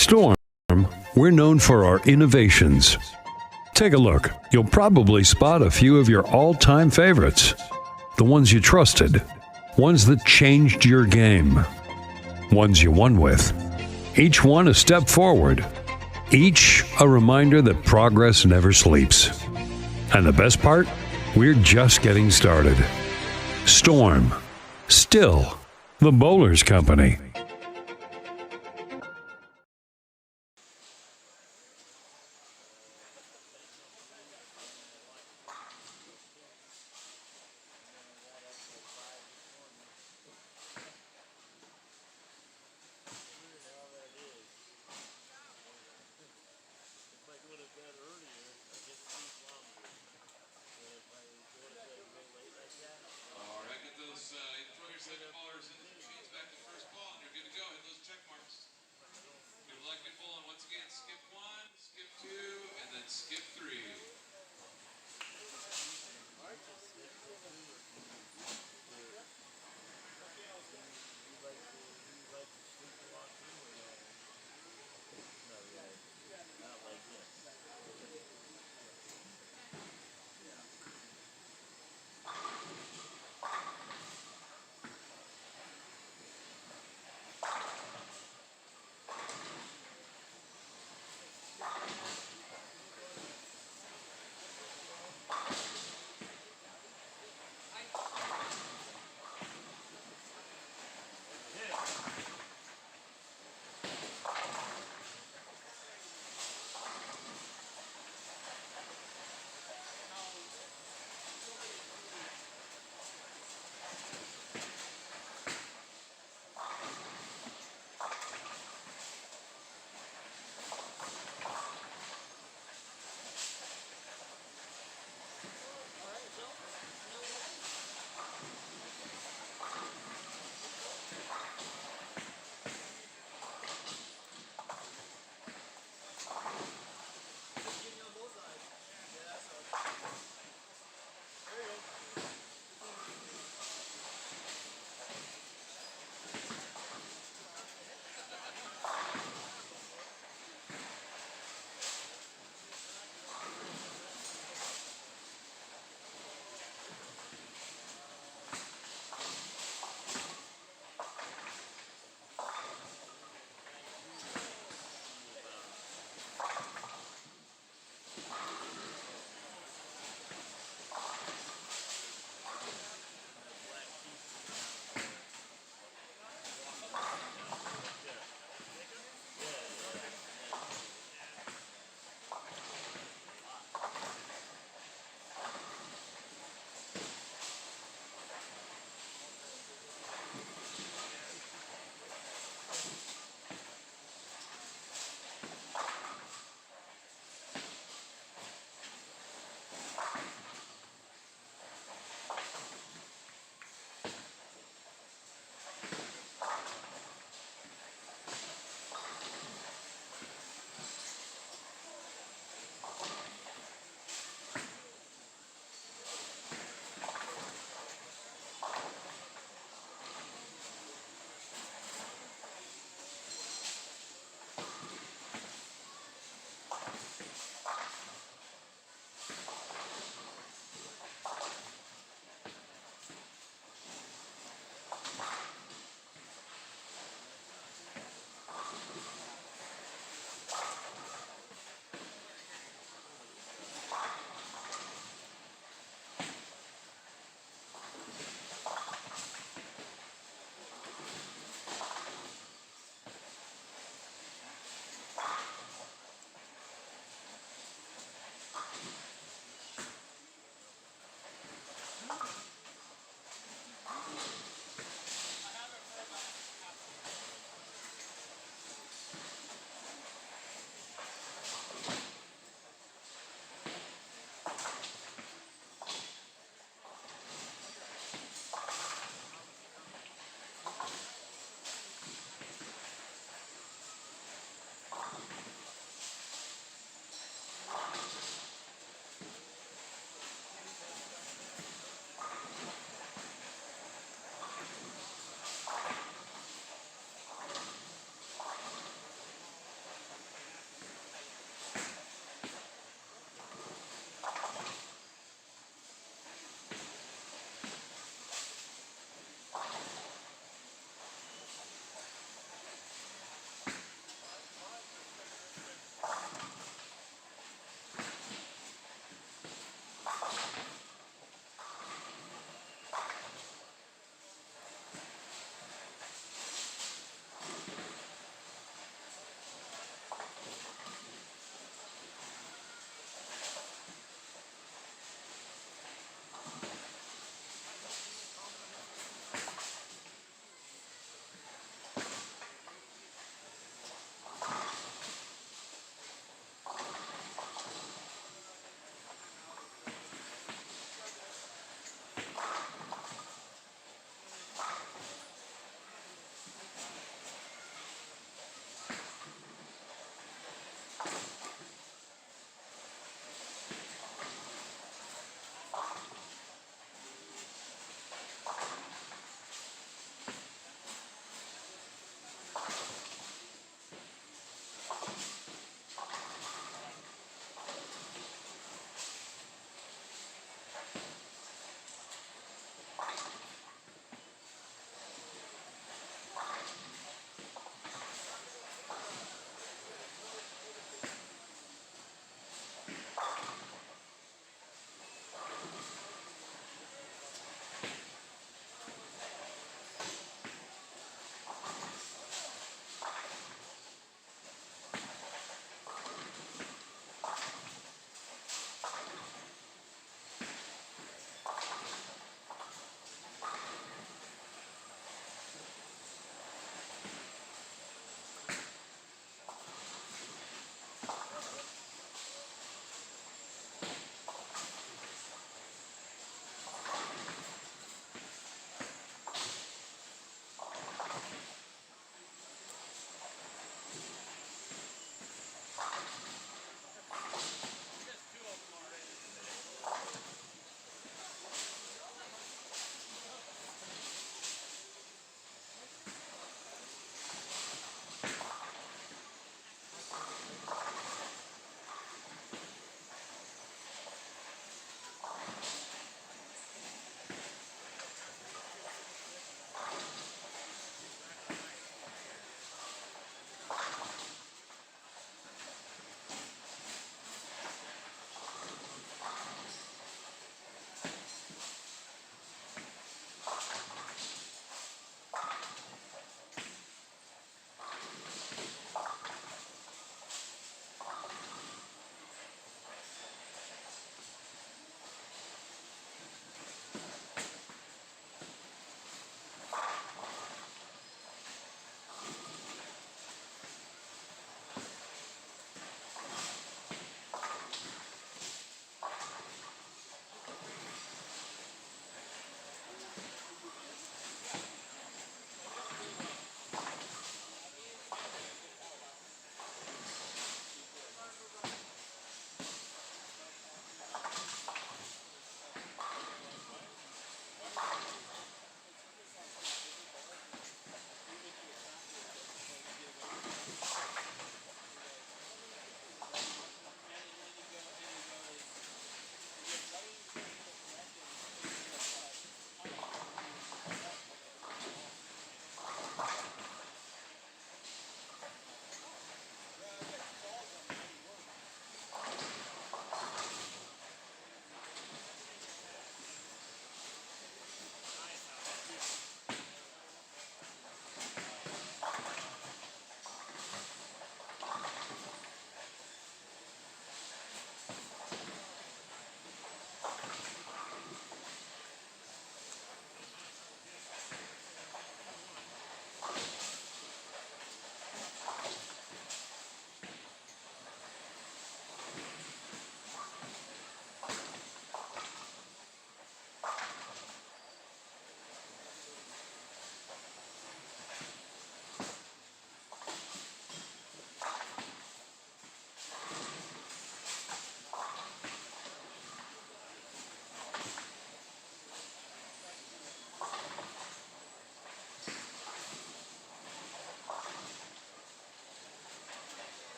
Storm, we're known for our innovations. Take a look. You'll probably spot a few of your all-time favorites. The ones you trusted. Ones that changed your game. Ones you won with. Each one a step forward. Each a reminder that progress never sleeps. And the best part? We're just getting started. Storm. Still the Bowlers Company. All right, get those throw your second ballers in the machines back to first ball.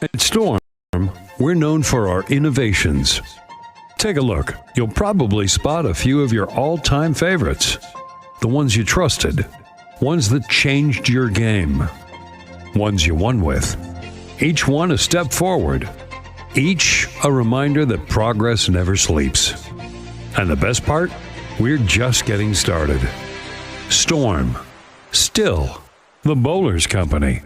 At Storm, we're known for our innovations. Take a look. You'll probably spot a few of your all-time favorites. The ones you trusted. Ones that changed your game. Ones you won with. Each one a step forward. Each a reminder that progress never sleeps. And the best part? We're just getting started. Storm. Still the Bowlers Company.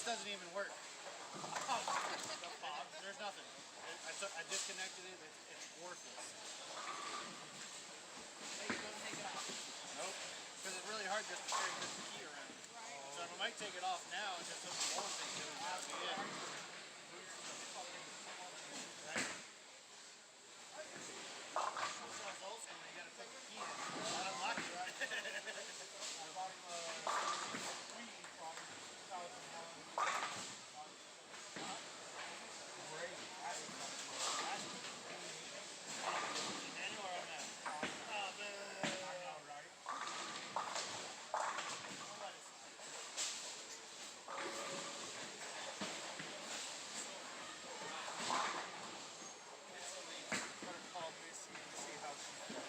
this doesn't even work. There's nothing. I disconnected it. It's worthless. Hey, don't take it off. Nope. Because it's really hard just to carry this key around. Right. So I might take it off now and just hook the bowling thing to it. That'll be it. Right. It's old school. You gotta put the key in. Not unlock it, right? Manual or automatic? Oh, man. I know, right? I'll let it slide. Better call Missy and see how she's doing.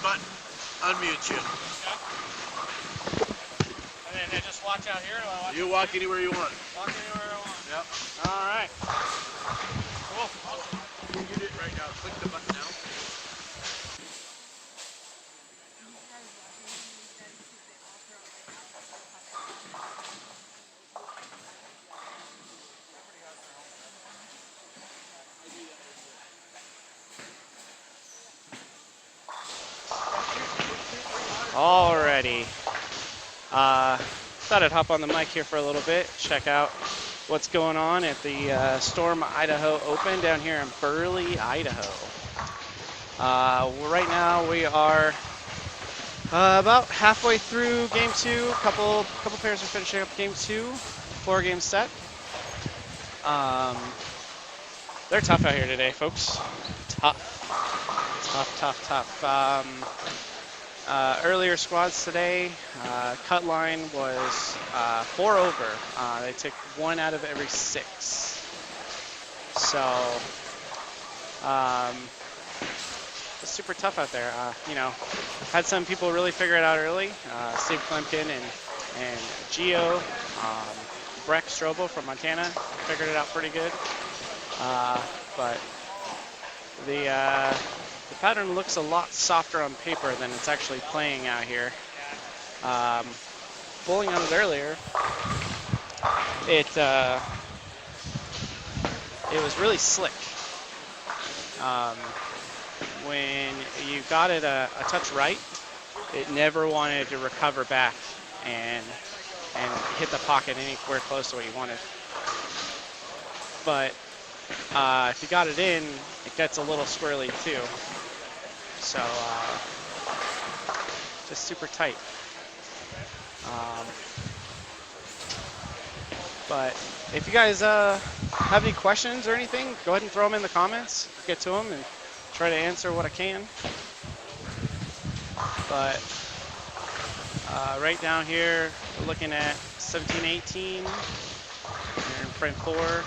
button. Unmute you. Okay. And then I just watch out here. Do I watch You walk anywhere you want. Walk anywhere I want. Yep. All right. Cool. Awesome. You can do it right now. Click the button now. Alrighty. Thought I'd hop on the mic here for a little bit, check out what's going on at the Storm Idaho Open down here in Burley, Idaho. Right now we are about halfway through game 2. Couple pairs are finishing up game 2, 4-game set. They're tough out here today, folks. Tough. Earlier squads today, cut line was 4 over. They took 1 out of every 6. So it's super tough out there. Had some people really figure it out early. Steve Klemkin and Gio, Breck Strobel from Montana figured it out pretty good. But the pattern looks a lot softer on paper than it's actually playing out here. Bowling on it earlier, it was really slick. When you got it a touch right, it never wanted to recover back and hit the pocket anywhere close to what you wanted. But if you got it in, it gets a little squirrely too. So just super tight. But if you guys have any questions or anything, go ahead and throw them in the comments. Get to them and try to answer what I can. But right down here, we're looking at 17-18 here in frame 4.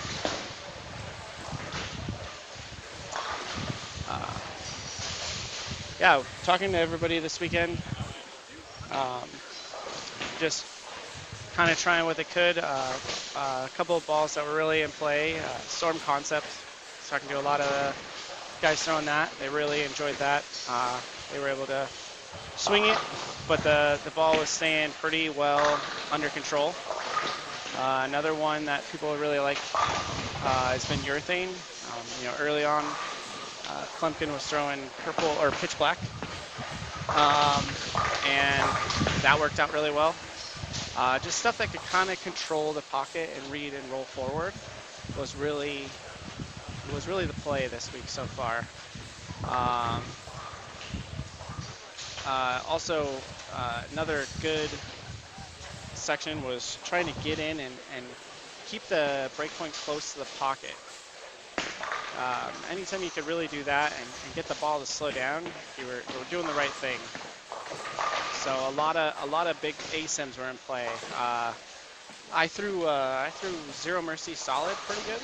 Yeah, talking to everybody this weekend, just kind of trying what they could. A couple of balls that were really in play. Storm Concept, talking to a lot of guys throwing that. They really enjoyed that. They were able to swing it, but the ball was staying pretty well under control. Another one that people really like has been Urethane. Early on, Klemkin was throwing purple or pitch black, and that worked out really well. Just stuff that could kind of control the pocket and read and roll forward was really the play this week so far. Also, another good section was trying to get in and keep the breakpoint close to the pocket. Anytime you could really do that and get the ball to slow down, you were doing the right thing. So a lot of big ASIMs were in play. I threw Zero Mercy solid pretty good,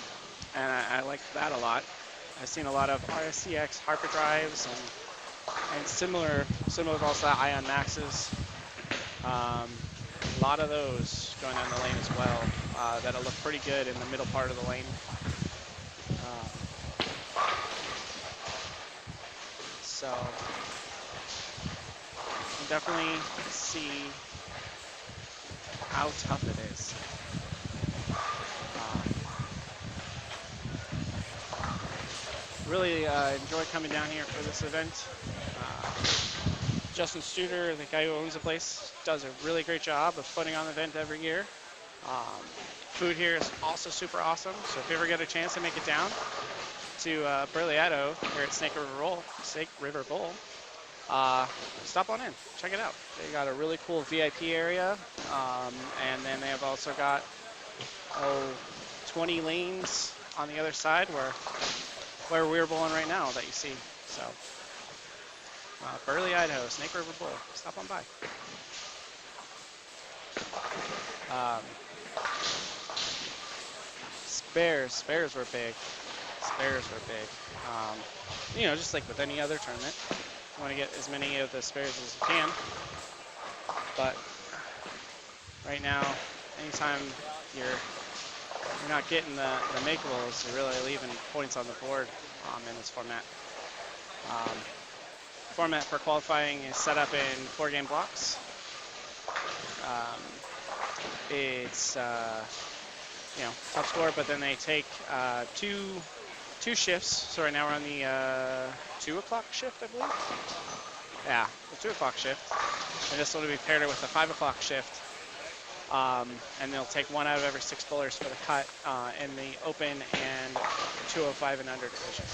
and I liked that a lot. I've seen a lot of RSCX Harper drives and similar balls to Ion Maxes. A lot of those going down the lane as well. That'll look pretty good in the middle part of the lane. So you can definitely see how tough it is. Really enjoy coming down here for this event. Justin Studer, the guy who owns the place, does a really great job of putting on the event every year. Food here is also super awesome, so if you ever get a chance to make it down to Burley, Idaho, here at Snake River Bowl, stop on in, check it out. They got a really cool VIP area, and then they have also got 20 lanes on the other side where we're bowling right now that you see. So Burley, Idaho, Snake River Bowl, stop on by. Spares were big. Just like with any other tournament. You want to get as many of the spares as you can. But right now, anytime you're not getting the makeables, you're really leaving points on the board in this format. Format for qualifying is set up in 4-game blocks. It's top score, but then they take two shifts. So right now we're on the 2 o'clock shift, I believe. Yeah, the 2 o'clock shift, and this will be paired with the 5 o'clock shift. And they'll take 1 out of every 6 bowlers for the cut in the open and 205 and under division.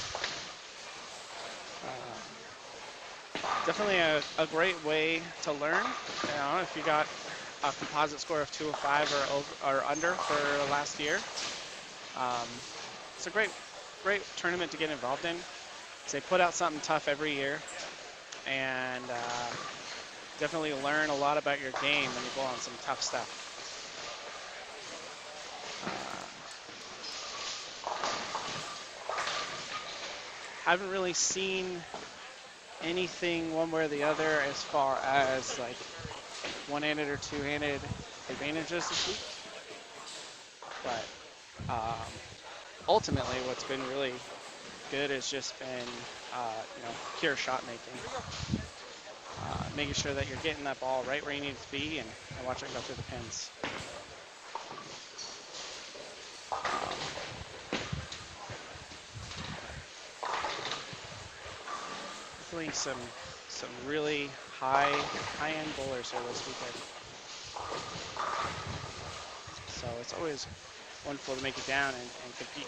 Definitely a great way to learn. If you got a composite score of 205 or under for last year, it's a great tournament to get involved in. So they put out something tough every year, and definitely learn a lot about your game when you bowl on some tough stuff. Haven't really seen anything one way or the other as far as like one-handed or two-handed advantages this week, but ultimately what's been really good has just been pure shot making, making sure that you're getting that ball right where you need it to be and watching it go through the pins. Definitely some really high-end bowlers here this weekend. So it's always wonderful to make it down and compete.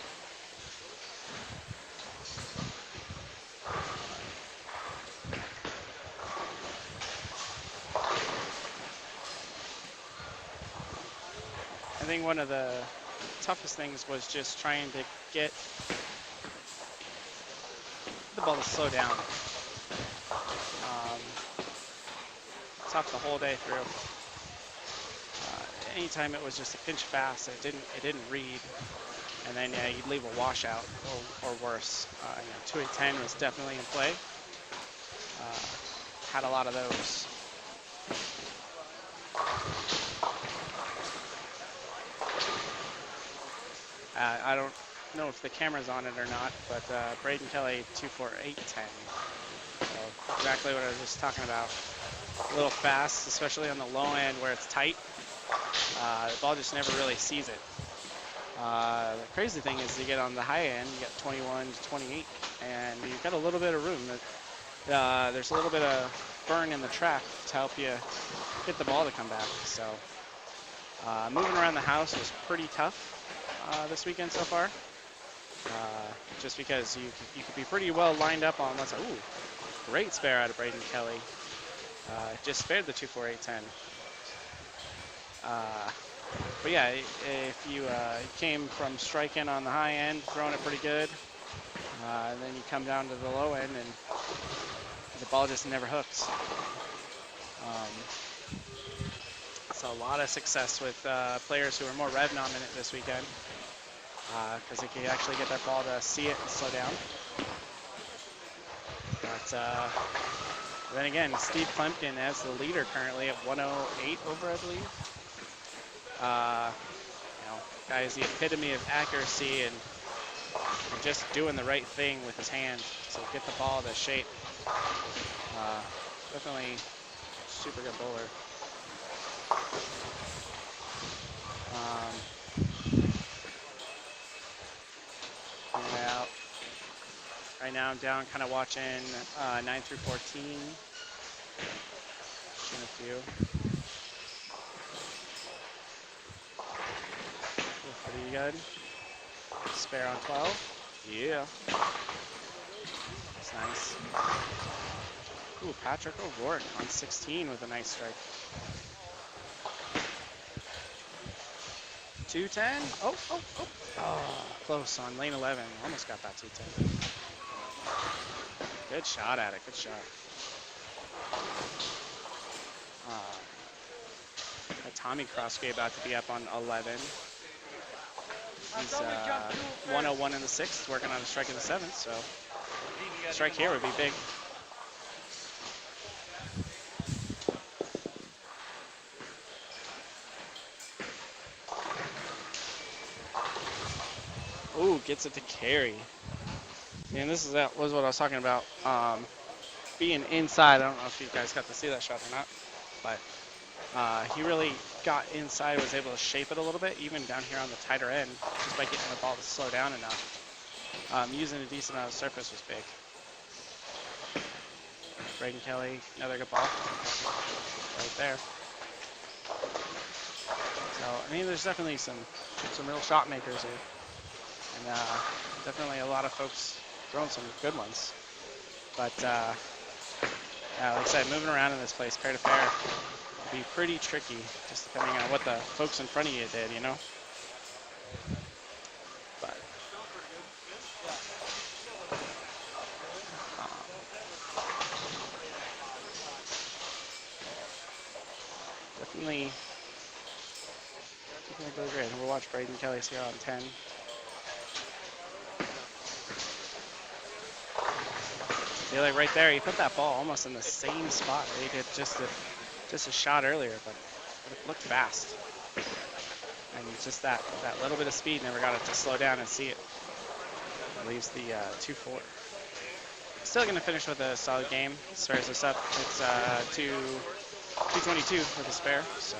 I think one of the toughest things was just trying to get the ball to slow down. Tough the whole day through. Anytime it was just a pinch fast, it didn't read, and then you'd leave a washout or worse. 2-8-10 was definitely in play. Had a lot of those. I don't know if the camera's on it or not, but Braden Kelly 2-4-8-10. So exactly what I was just talking about. A little fast, especially on the low end where it's tight. The ball just never really sees it. The crazy thing is you get on the high end, you get 21 to 28, and you've got a little bit of room. There's a little bit of burn in the track to help you get the ball to come back. So moving around the house was pretty tough this weekend so far. Just because you could be pretty well lined up on what's great spare out of Braden Kelly. Just spared the 2-4-8-10. But yeah, if you came from striking on the high end, throwing it pretty good, and then you come down to the low end and the ball just never hooks. So a lot of success with players who are more rev dominant this weekend, because they can actually get that ball to see it and slow down. But then again, Steve Klemkin as the leader currently at 108 over, I believe. Guy is the epitome of accuracy and just doing the right thing with his hand to get the ball to shape. Definitely super good bowler. Right now I'm down kind of watching 9 through 14. Shooting a few. Pretty good. Spare on 12. Yeah. That's nice. Ooh, Patrick O'Rourke on 16 with a nice strike. 210. Oh, close on lane 11. Almost got that 210. Good shot at it. Good shot. Tommy Crossgate about to be up on 11. He's 101 in the 6th, working on a strike in the 7th, so strike here would be big. gets it to carry. And this was what I was talking about. Being inside, I don't know if you guys got to see that shot or not, but he really got inside, was able to shape it a little bit, even down here on the tighter end, just by getting the ball to slow down enough. Using a decent amount of surface was big. Braden Kelly, another good ball right there. So, I mean, there's definitely some real shot makers here. And definitely a lot of folks throwing some good ones. But, yeah, like I said, moving around in this place, pair to pair, can be pretty tricky, just depending on what the folks in front of you did, you know? But, definitely really great. And we'll watch Braden Kelly's here on 10. See, like right there, he put that ball almost in the same spot that he did just a shot earlier, but it looked fast. And just that little bit of speed never got it to slow down and see it. It leaves the 2-4. Still going to finish with a solid game. Spares us up. It's 222 for the spare, so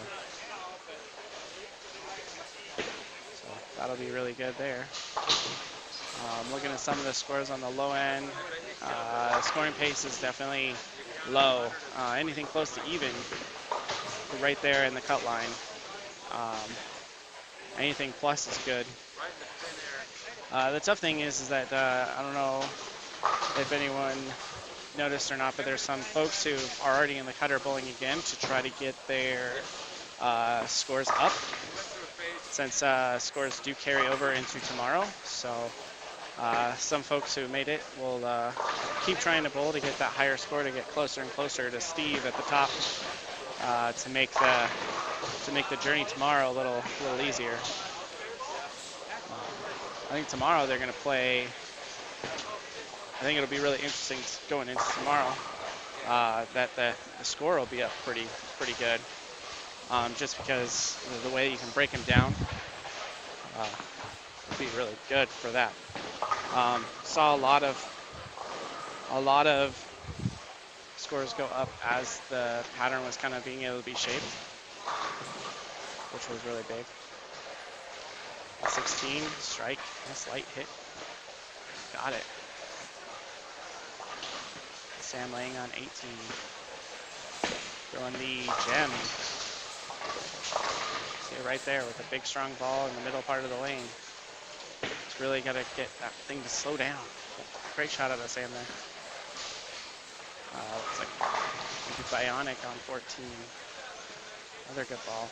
that'll be really good there. Looking at some of the scores on the low end, scoring pace is definitely low. Anything close to even, right there in the cut line. Anything plus is good. The tough thing is that I don't know if anyone noticed or not, but there's some folks who are already in the cutter bowling again to try to get their scores up, since scores do carry over into tomorrow. So some folks who made it will keep trying to bowl to get that higher score, to get closer and closer to Steve at the top, to make the journey tomorrow a little easier. I think tomorrow they're going to play. I think it'll be really interesting going into tomorrow. That the score will be up pretty good, just because the way you can break them down will be really good for that. Saw a lot of scores go up as the pattern was kind of being able to be shaped, which was really big. 16 strike, nice light hit, got it. Sam laying on 18, throwing the gem. See it right there with a big strong ball in the middle part of the lane. It's really got to get that thing to slow down. Great shot out of Sam there. Looks like maybe Bionic on 14. Another good ball.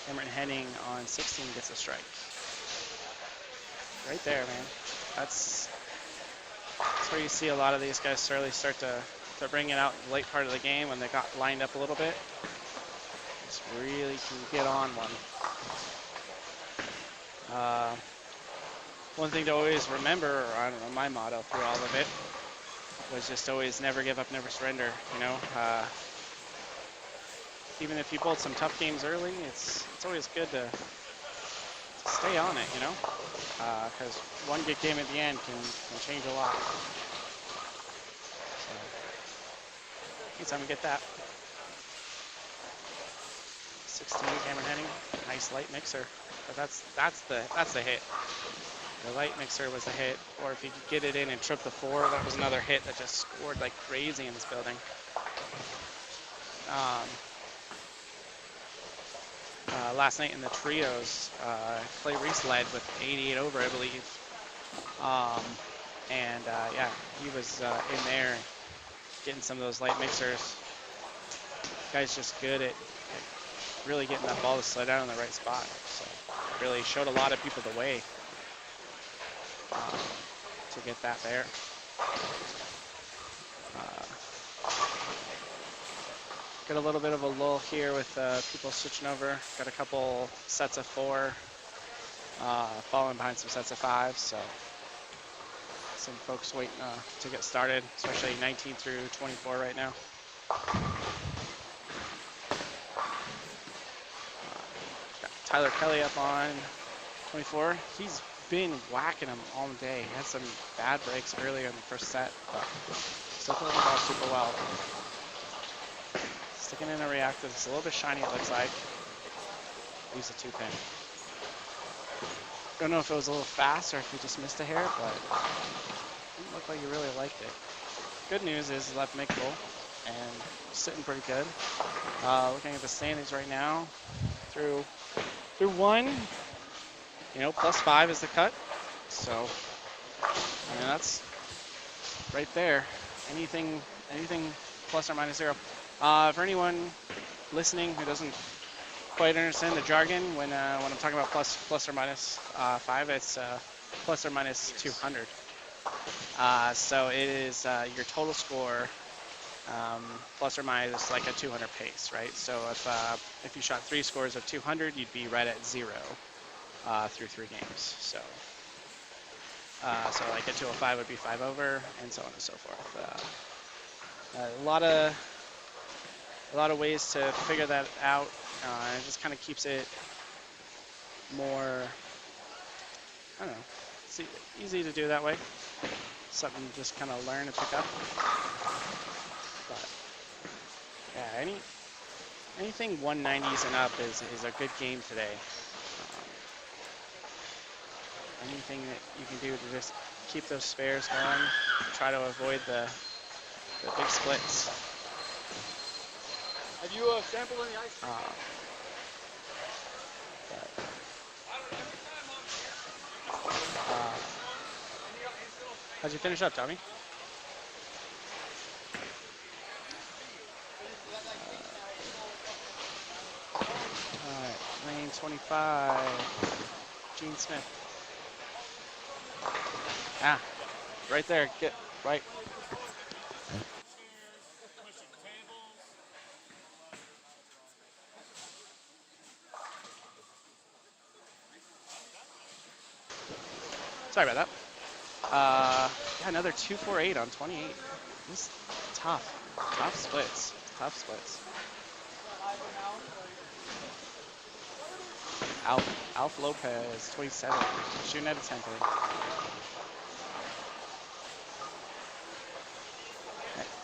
Cameron Henning on 16 gets a strike. Right there, man. That's where you see a lot of these guys really start to bring it out in the late part of the game when they got lined up a little bit. Just really can get on one. One thing to always remember, or I don't know, my motto through all of it, was just always never give up, never surrender, you know. Even if you bowled some tough games early, it's always good to stay on it, you know, because one good game at the end can change a lot. So, anytime we get that. 16, Cameron Henning, nice light mixer, but that's the hit. The light mixer was the hit, or if you could get it in and trip the 4, that was another hit that just scored like crazy in this building. Last night in the trios, Clay Reese led with 88 over, I believe. Yeah, he was in there getting some of those light mixers. Guy's just good at really getting that ball to slow down in the right spot. So really showed a lot of people the way to get that there. Got a little bit of a lull here with people switching over. Got a couple sets of 4, following behind some sets of 5. So some folks waiting to get started, especially 19 through 24 right now. Got Tyler Kelly up on 24. He's been whacking them all day. He had some bad breaks earlier in the first set, but still throwing the ball super well. Sticking in a reactive. It's a little bit shiny, it looks like. Use a 2-pin. Don't know if it was a little fast or if he just missed a hair, but it didn't look like he really liked it. Good news is left mickable and sitting pretty good. Looking at the standings right now, through one, you know, +5 is the cut. So, I mean, that's right there. Anything plus or minus 0. For anyone listening who doesn't quite understand the jargon, when I'm talking about plus or minus 5, it's plus or minus 200. So it is your total score plus or minus like a 200 pace, right? So if you shot 3 scores of 200, you'd be right at 0 through 3 games. So like a 205 would be 5 over, and so on and so forth. A lot of ways to figure that out. It just kind of keeps it more, I don't know, it's easy to do that way. Something to just kind of learn and pick up. But yeah, anything 190s and up is a good game today. Anything that you can do to just keep those spares going, try to avoid the big splits. Have you sampled any ice cream? How'd you finish up, Tommy? All right, lane 25, Gene Smith. Right there, get right. Sorry about that. Yeah, another 248 on 28. This is tough splits. Alf Lopez, 27, shooting at a 10 pin.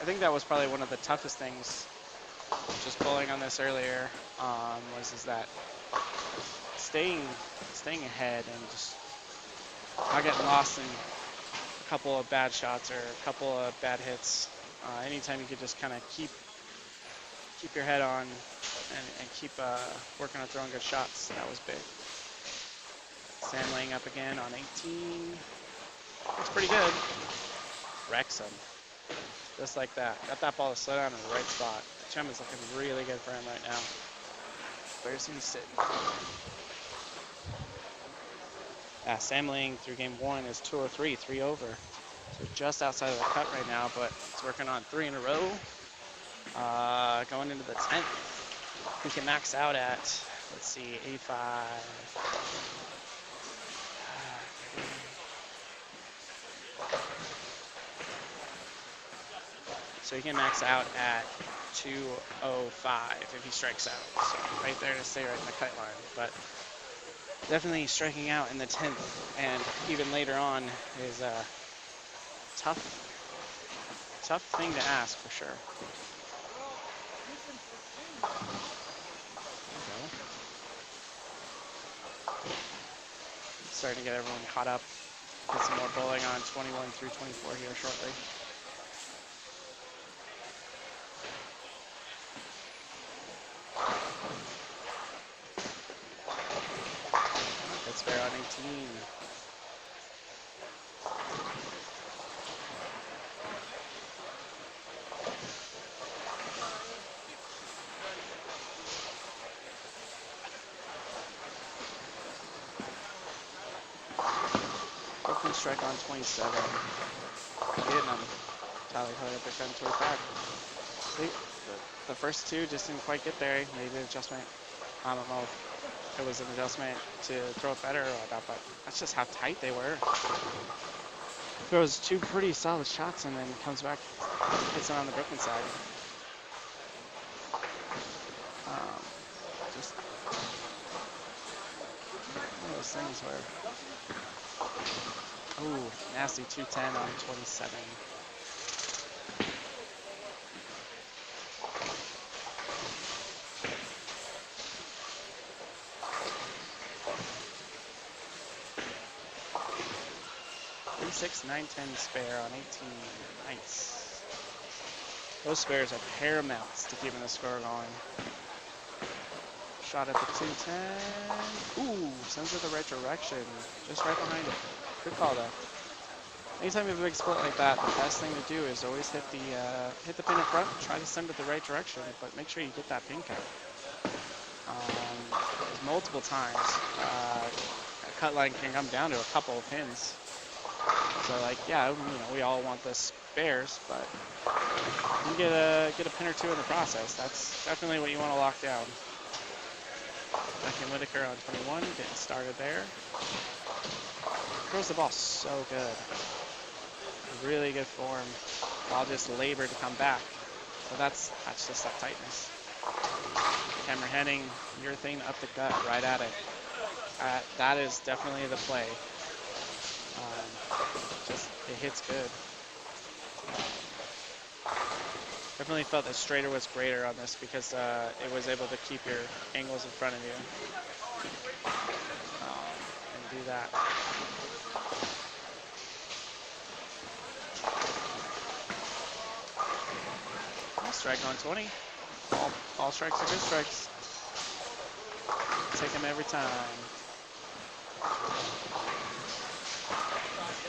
I think that was probably one of the toughest things, just pulling on this earlier, was that staying ahead and just not getting lost in a couple of bad shots or a couple of bad hits. Anytime you could just kind of keep your head on and keep working on throwing good shots, that was big. Sam laying up again on 18. Looks pretty good. Wrecks him. Just like that. Got that ball to slow down in the right spot. Chum is looking really good for him right now. Where's he sitting? Sam Ling through game 1 is 203, 3 over. So just outside of the cut right now, but he's working on 3 in a row. Going into the 10th. He can max out at, let's see, 85. So he can max out at 205 if he strikes out. So right there to stay right in the cut line. But definitely striking out in the 10th and even later on is a tough thing to ask for sure. Starting to get everyone caught up. Get some more bowling on 21 through 24 here shortly. That's fair on 18. Open strike on 27. Getting him. Tyler Hood up at 10-25. The first 2 just didn't quite get there. Maybe an adjustment. I don't know if it was an adjustment to throw it better or not, but that's just how tight they were. Throws 2 pretty solid shots and then comes back, hits it on the broken side. those things where, ooh, nasty 210 on 27. Six, 910 spare on 18. Nice. Those spares are paramount to keeping the score going. Shot at the 210. Ooh, sends it the right direction. Just right behind it. Good call though. Anytime you have a big split like that, the best thing to do is always hit the pin in front. Try to send it the right direction, but make sure you get that pin count. Multiple times, a cut line can come down to a couple of pins. So like, yeah, we all want the spares, but you get a pin or two in the process. That's definitely what you want to lock down. Becky Whitaker on 21, getting started there. Throws the ball so good. Really good form. Ball just labored to come back. So that's just that tightness. Cameron Henning, urethane up the gut, right at it. That is definitely the play. It hits good. Definitely felt that straighter was greater on this because it was able to keep your angles in front of you and do that. Strike on 20. All strikes are good strikes. Take them every time.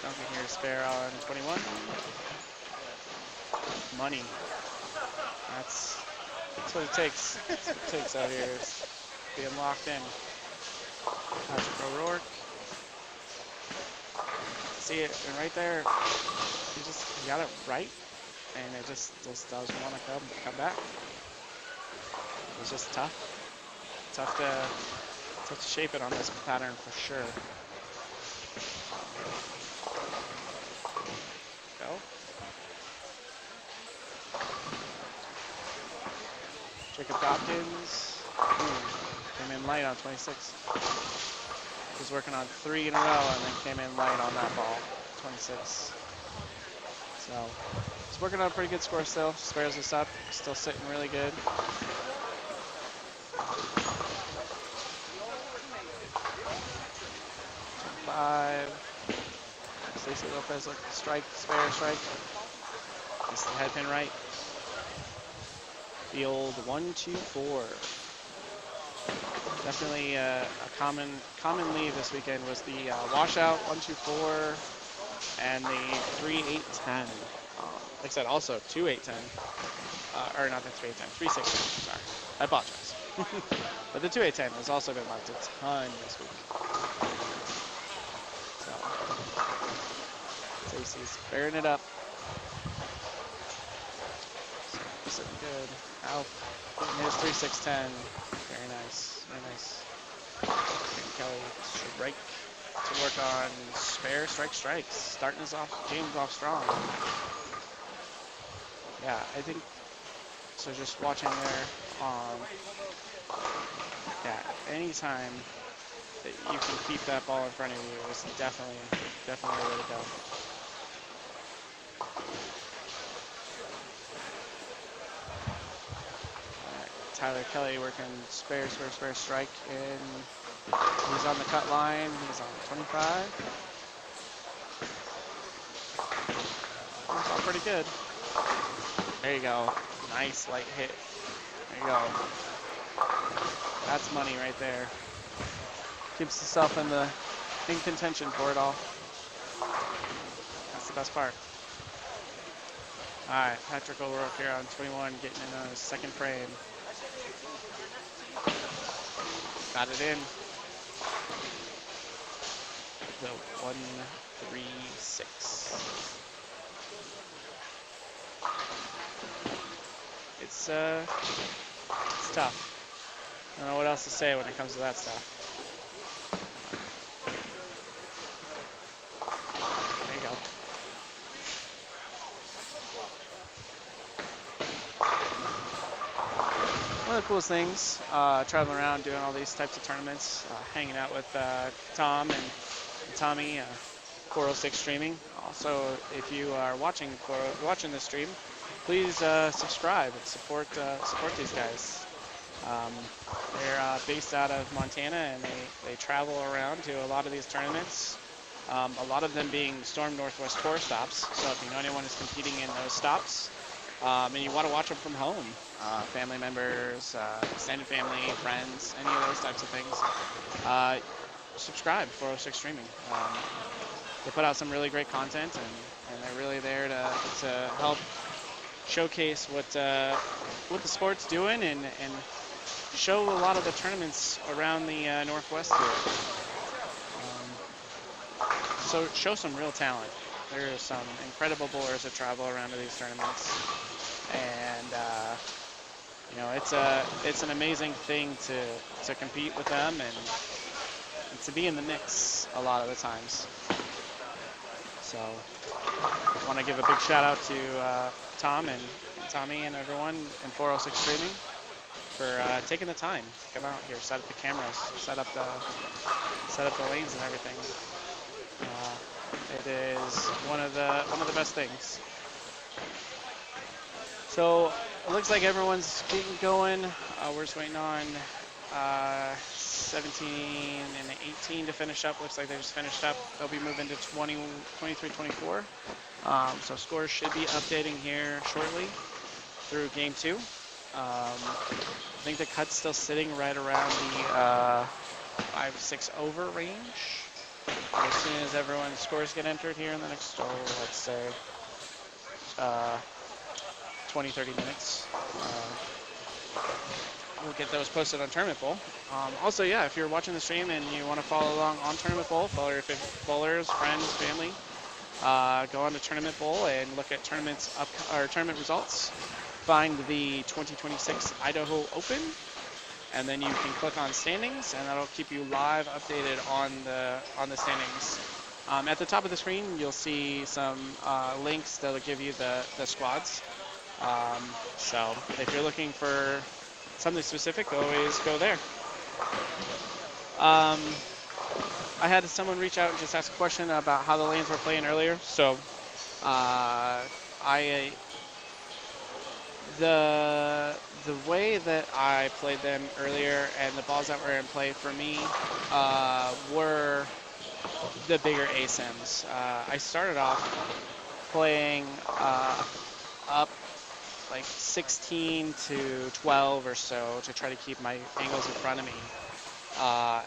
Duncan here, spare on 21. Money. That's what it takes. That's what it takes out here is being locked in. Patrick O'Rourke. See it, and right there, you got it right, and it just doesn't want to come back. It's just tough to shape it on this pattern for sure. Go. Jacob Hopkins. Came in light on 26. Was working on 3 in a row and then came in light on that ball, 26. So he's working on a pretty good score still. Spares us up, still sitting really good. Stacey Lopez look strike, spare strike. Missed the head pin right. The old 1-2-4. Definitely a common lead this weekend was the washout 1-2-4 and the 3-8-10. Like I said, also 2-8-10. Or not the 3-8-10, 3-6-10. Sorry, I apologize. But the 2-8-10 has also been marked a ton this week. So Stacey's bearing it up. So, sitting good. Alf getting his 3-6-10. Very nice. Very nice. Kelly strike to work on spare strikes. Starting us off, games off strong. Yeah, I think so. Just watching there. Yeah, anytime that you can keep that ball in front of you is definitely the way to go. Tyler Kelly working spare strike, and he's on the cut line. He's on 25. It's all pretty good. There you go. Nice light hit. There you go. That's money right there. Keeps himself in contention for it all. That's the best part. All right, Patrick O'Rourke here on 21, getting in a second frame. Got it in. The 1-3-6. It's tough. I don't know what else to say when it comes to that stuff. There you go. one of the coolest things, traveling around doing all these types of tournaments, hanging out with Tom and Tommy, 406 streaming. Also, if you are watching this stream, please subscribe and support these guys. They're based out of Montana, and they travel around to a lot of these tournaments. A lot of them being Storm Northwest Tour stops. So if you know anyone who's competing in those stops, and you want to watch them from home, family members, extended family, friends, any of those types of things, subscribe 406 streaming. They put out some really great content, and they're really there to help showcase what the sport's doing and show a lot of the tournaments around the Northwest here. So show some real talent. There are some incredible bowlers that travel around to these tournaments, and it's an amazing thing to compete with them and to be in the mix a lot of the times. So I want to give a big shout out to Tom and Tommy and everyone in 406 streaming for taking the time to come out here, set up the cameras, set up the lanes and everything. It is one of the best things. So it looks like everyone's getting going. We're just waiting on 17 and 18 to finish up. Looks like they just finished up. They'll be moving to 23, 24. So scores should be updating here shortly through game 2. I think the cut's still sitting right around the 5-6 over range. As soon as everyone's scores get entered here in the next, let's say, 20-30 minutes, we'll get those posted on Tournament Bowl. Also, yeah, if you're watching the stream and you want to follow along on Tournament Bowl, follow your favorite bowlers, friends, family, go on to Tournament Bowl and look at tournament results. Find the 2026 Idaho Open, and then you can click on standings, and that'll keep you live updated on the standings. At the top of the screen, you'll see some links that'll give you the squads. So if you're looking for something specific, always go there. I had someone reach out and just ask a question about how the lanes were playing earlier. So the way that I played them earlier and the balls that were in play for me were the bigger ASIMs. I started off playing up like 16 to 12 or so to try to keep my angles in front of me.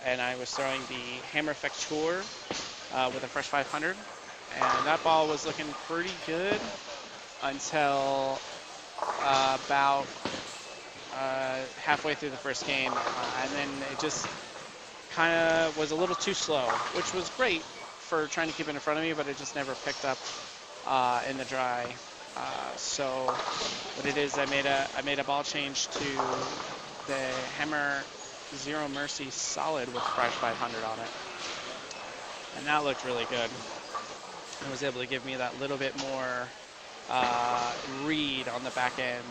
And I was throwing the Hammer Effect Tour with a fresh 500. And that ball was looking pretty good until about halfway through the first game. And then it just kind of was a little too slow, which was great for trying to keep it in front of me, but it just never picked up in the dry. So what it is, I made a ball change to the Hammer Zero Mercy Solid with fresh 500 on it, and that looked really good. It was able to give me that little bit more read on the back end,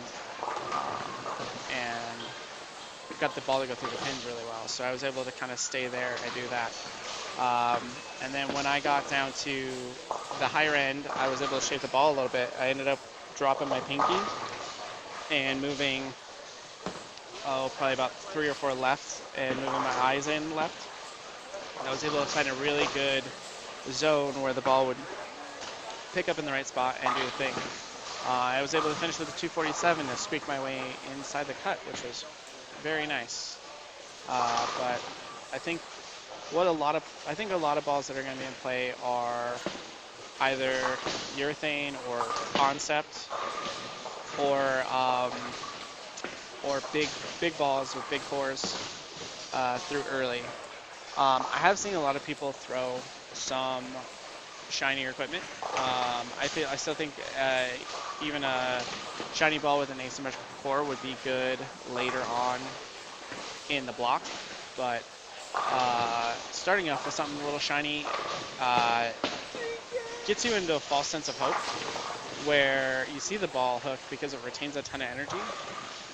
and got the ball to go through the pins really well. So I was able to kind of stay there and do that. And then when I got down to the higher end, I was able to shape the ball a little bit. I ended up dropping my pinky and moving, probably about 3 or 4 left and moving my eyes in left. And I was able to find a really good zone where the ball would pick up in the right spot and do the thing. I was able to finish with a 247 to squeak my way inside the cut, which was very nice. But I think a lot of balls that are going to be in play are either urethane or concept, or big balls with big cores through early. I have seen a lot of people throw some shinier equipment. I still think even a shiny ball with an asymmetrical core would be good later on in the block, but starting off with something a little shiny gets you into a false sense of hope where you see the ball hook because it retains a ton of energy,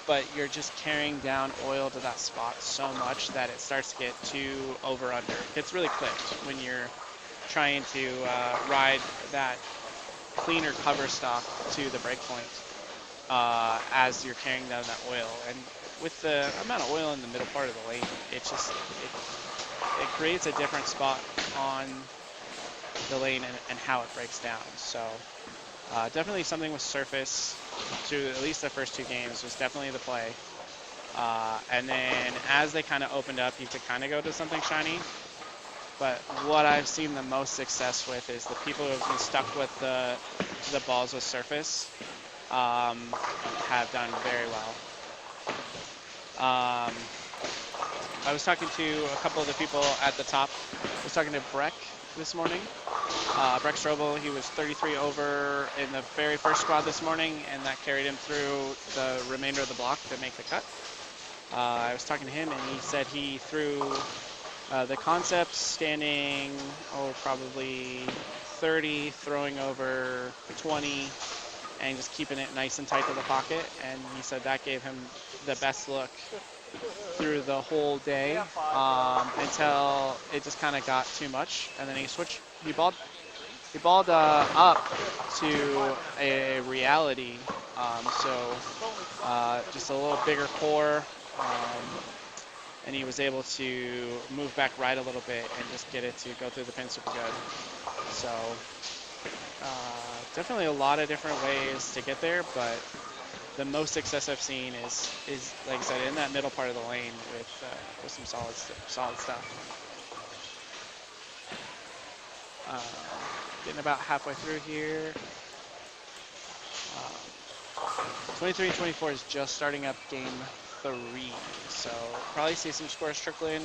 but you're just carrying down oil to that spot so much that it starts to get too over-under. It gets really clipped when you're trying to ride that cleaner cover stock to the break point as you're carrying down that oil. And with the amount of oil in the middle part of the lane, it creates a different spot on the lane and how it breaks down. So definitely something with surface through at least the first 2 games was definitely the play. And then as they kind of opened up, you could kind of go to something shiny. But what I've seen the most success with is the people who have been stuck with the balls with surface have done very well. I was talking to a couple of the people at the top. I was talking to Breck this morning. Breck Strobel, he was 33 over in the very first squad this morning, and that carried him through the remainder of the block to make the cut. I was talking to him, and he said he threw the concept standing, probably 30, throwing over 20, and just keeping it nice and tight to the pocket. And he said that gave him the best look through the whole day until it just kind of got too much. And then he switched. He balled up to a reality. So just a little bigger core. And he was able to move back right a little bit and just get it to go through the pin super good. So definitely a lot of different ways to get there, but the most success I've seen is like I said, in that middle part of the lane with some solid stuff. Getting about halfway through here. 23-24 is just starting up game 3, so probably see some scores trickle in.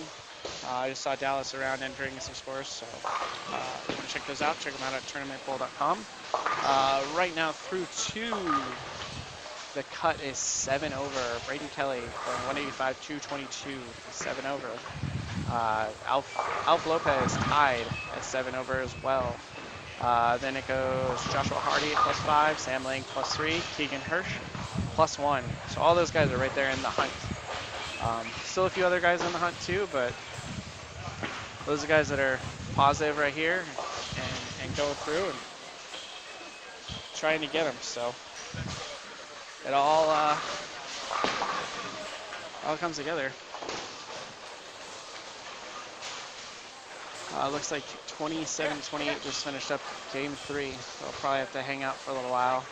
I just saw Dallas around entering some scores, so if you want to check those out, check them out at tournamentbowl.com. Right now through 2, the cut is 7 over. Braden Kelly from 185, 222, 7 over. Alf Lopez tied at 7 over as well. Then it goes Joshua Hardy at +5, Sam Lang +3, Keegan Hirsch +1. So all those guys are right there in the hunt. Still a few other guys in the hunt too, but those are guys that are positive right here and going through and trying to get them. So it all comes together. Looks like 27-28 just finished up game 3. So I'll probably have to hang out for a little while.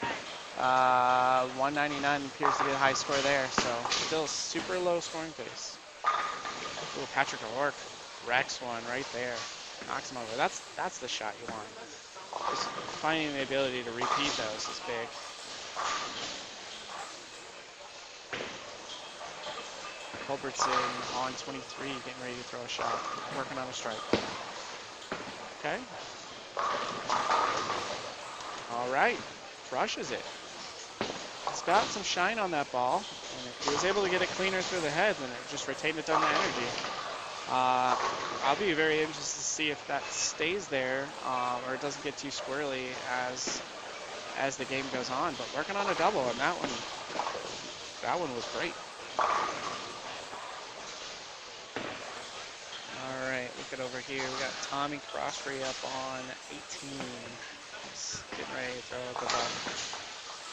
199 appears to be the high score there, so still super low scoring pace. Ooh, Patrick O'Rourke wrecks one right there. Knocks him over. That's the shot you want. Just finding the ability to repeat those is big. Culbertson on 23, getting ready to throw a shot. Working on a strike. Okay. All right. Crushes it. It's got some shine on that ball, and if he was able to get it cleaner through the head, then it just retained a ton of energy. I'll be very interested to see if that stays there or it doesn't get too squirrely as the game goes on. But working on a double, and that one was great. All right, look at over here. We got Tommy Crosby up on 18. He's getting ready to throw out the ball.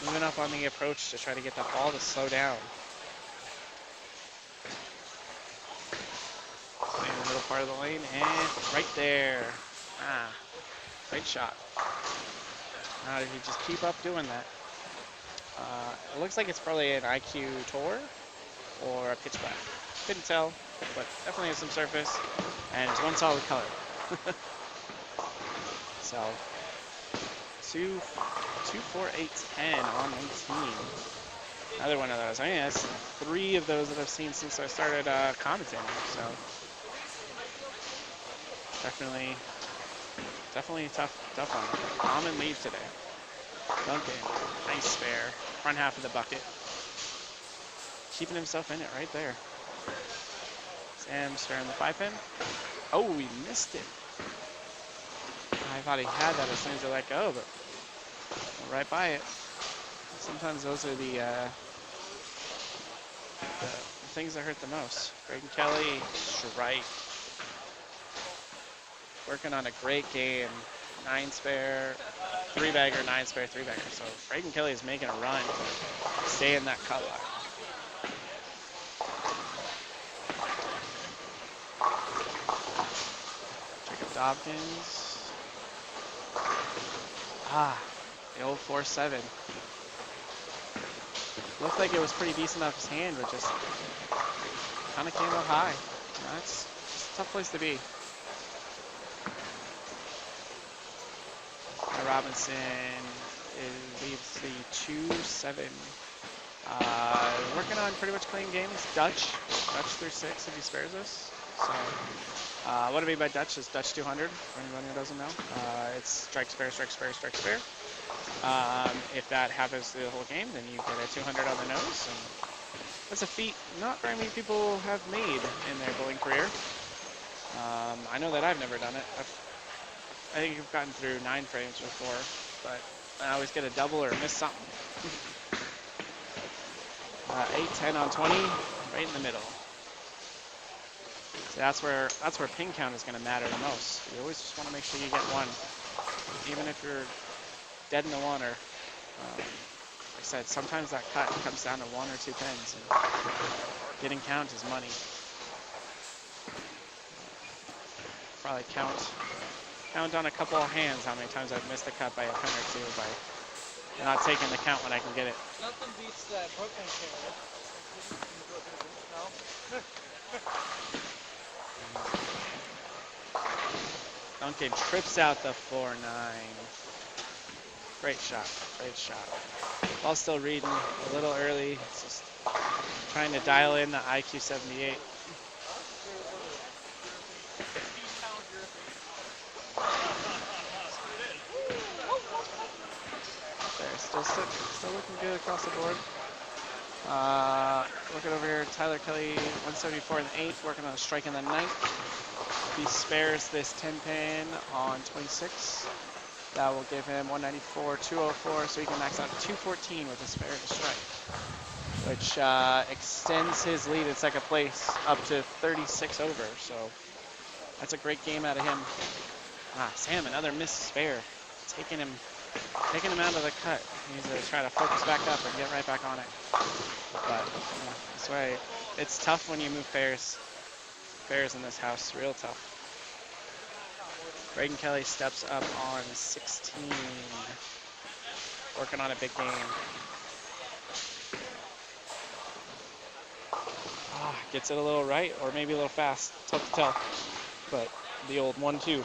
Moving up on the approach to try to get that ball to slow down. In the middle part of the lane, and right there. Great shot. Now, did he just keep up doing that? It looks like it's probably an IQ tour or a pitch black. Couldn't tell, but definitely has some surface, and it's one solid color. So, 2, 4, 8, 10 on 19. Another one of those. I mean, that's 3 of those that I've seen since I started commentating. So, definitely tough one. Common lead today. Duncan, nice spare. Front half of the bucket. Keeping himself in it right there. Sam sparing the 5-pin. Oh, he missed it. I thought he had that as soon as he let go, but right by it. Sometimes those are the the things that hurt the most. Braden Kelly, strike. Working on a great game. 9 spare, 3-bagger, 9 spare, 3-bagger. So Braden Kelly is making a run to stay in that cut line. Jacob Dobkins. The old 4-7. Looked like it was pretty decent off his hand, but just kind of came up high. That's just a tough place to be. Robinson leaves the 2-7. Working on pretty much clean games. Dutch through 6 if he spares us. So what I mean by Dutch is Dutch 200, for anyone who doesn't know. It's strike, spare, strike, spare, strike, spare. If that happens through the whole game, then you get a 200 on the nose. And that's a feat not very many people have made in their bowling career. I know that I've never done it. I think I've gotten through 9 frames before, but I always get a double or miss something. 8-10 on 20, right in the middle. So that's where pin count is going to matter the most. You always just want to make sure you get 1, even if you're dead in the water. Like I said, sometimes that cut comes down to 1 or 2 pins, and getting count is money. Probably count on a couple of hands how many times I've missed a cut by a pin or 2 by not taking the count when I can get it. Nothing beats that propane can. No? Duncan trips out the 4-9. Great shot. Ball still reading a little early. It's just trying to dial in the IQ 78. Still looking good across the board. Looking over here, Tyler Kelly, 174 in the 8th, working on a strike in the 9th. He spares this 10 pin on 26. That will give him 194, 204, so he can max out 214 with a spare and a strike, which extends his lead in second place up to 36 over. So that's a great game out of him. Sam, another missed spare, taking him out of the cut. He needs to try to focus back up and get right back on it. But that's why it's tough when you move pairs in this house, real tough. Braden Kelly steps up on 16, working on a big game. Gets it a little right or maybe a little fast, tough to tell, but the old 1-2.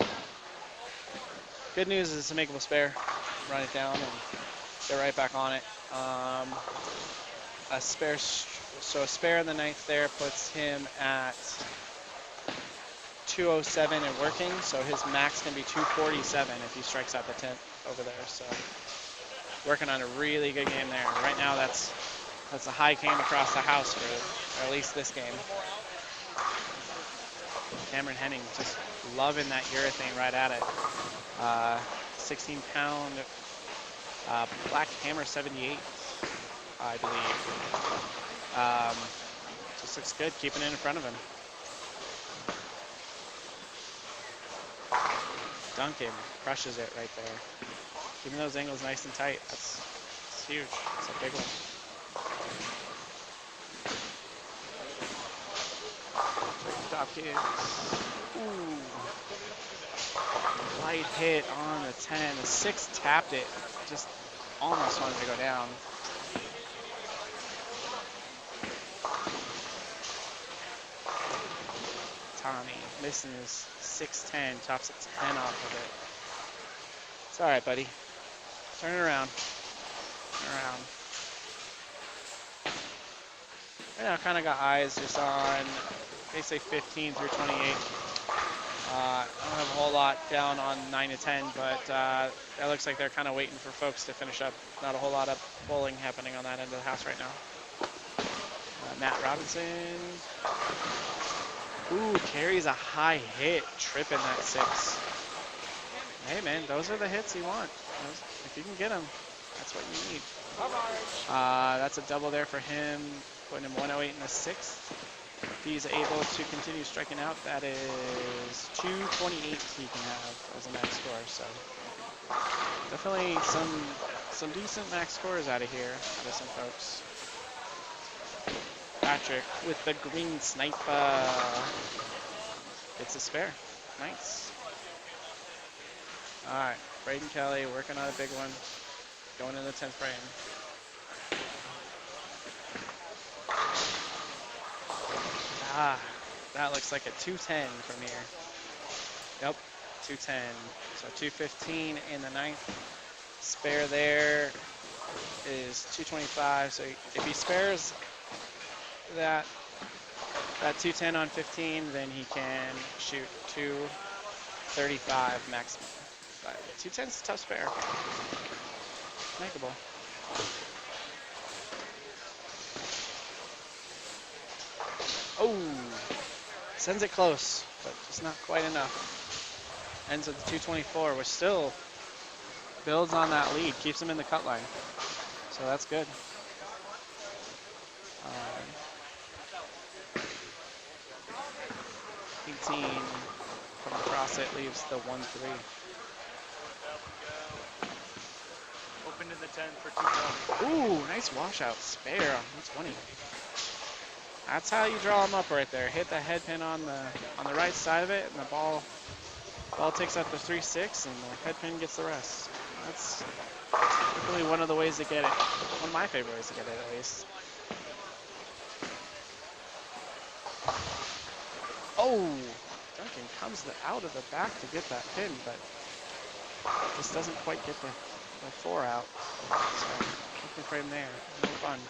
Good news is it's a makeable spare. Run it down and get right back on it. A spare in the 9th there puts him at 207 and working, so his max can be 247 if he strikes out the 10th over there. So working on a really good game there. Right now that's a high came across the house for at least this game. Cameron Henning just loving that urethane right at it. 16-pound black hammer 78, I believe. Just looks good, keeping it in front of him. Duncan crushes it right there. Keeping those angles nice and tight. That's huge. It's a big one. Dobkins. Ooh. Light hit on the 10. The 6 tapped it. Just almost wanted to go down. Tommy missing his 6-10, chops a 10 off of it. It's all right, buddy. Turn it around. Right now, kind of got eyes just on basically 15 through 28. I don't have a whole lot down on 9 to 10, but it looks like they're kind of waiting for folks to finish up. Not a whole lot of bowling happening on that end of the house right now. Matt Robinson. Ooh, carries a high hit, tripping that 6. Hey, man, those are the hits you want. If you can get them, that's what you need. That's a double there for him. putting him 108 in the sixth. If he's able to continue striking out, that is 228 he can have as a max score. So definitely some decent max scores out of here, out of some folks. Patrick with the green sniper. It's a spare. Nice. All right, Braden Kelly working on a big one. Going in the 10th frame. Ah, that looks like a 210 from here. Yep, 210. So 215 in the 9th. Spare there is 225. So if he spares that 210 on 15, then he can shoot 235 maximum. But 210 is a tough spare. Makeable. Oh, sends it close, but just not quite enough. Ends with the 224, which still builds on that lead, keeps him in the cut line. So that's good. 18 from across it leaves the 1-3. Open to the 10 for 220. Ooh, nice washout spare on 120. That's how you draw him up right there. Hit the head pin on the right side of it, and the ball takes up the 3-6, and the head pin gets the rest. That's really one of the ways to get it. One of my favorite ways to get it, at least. Oh, Duncan comes out of the back to get that pin, but just doesn't quite get the 4 out. So, keep the frame there. No fun.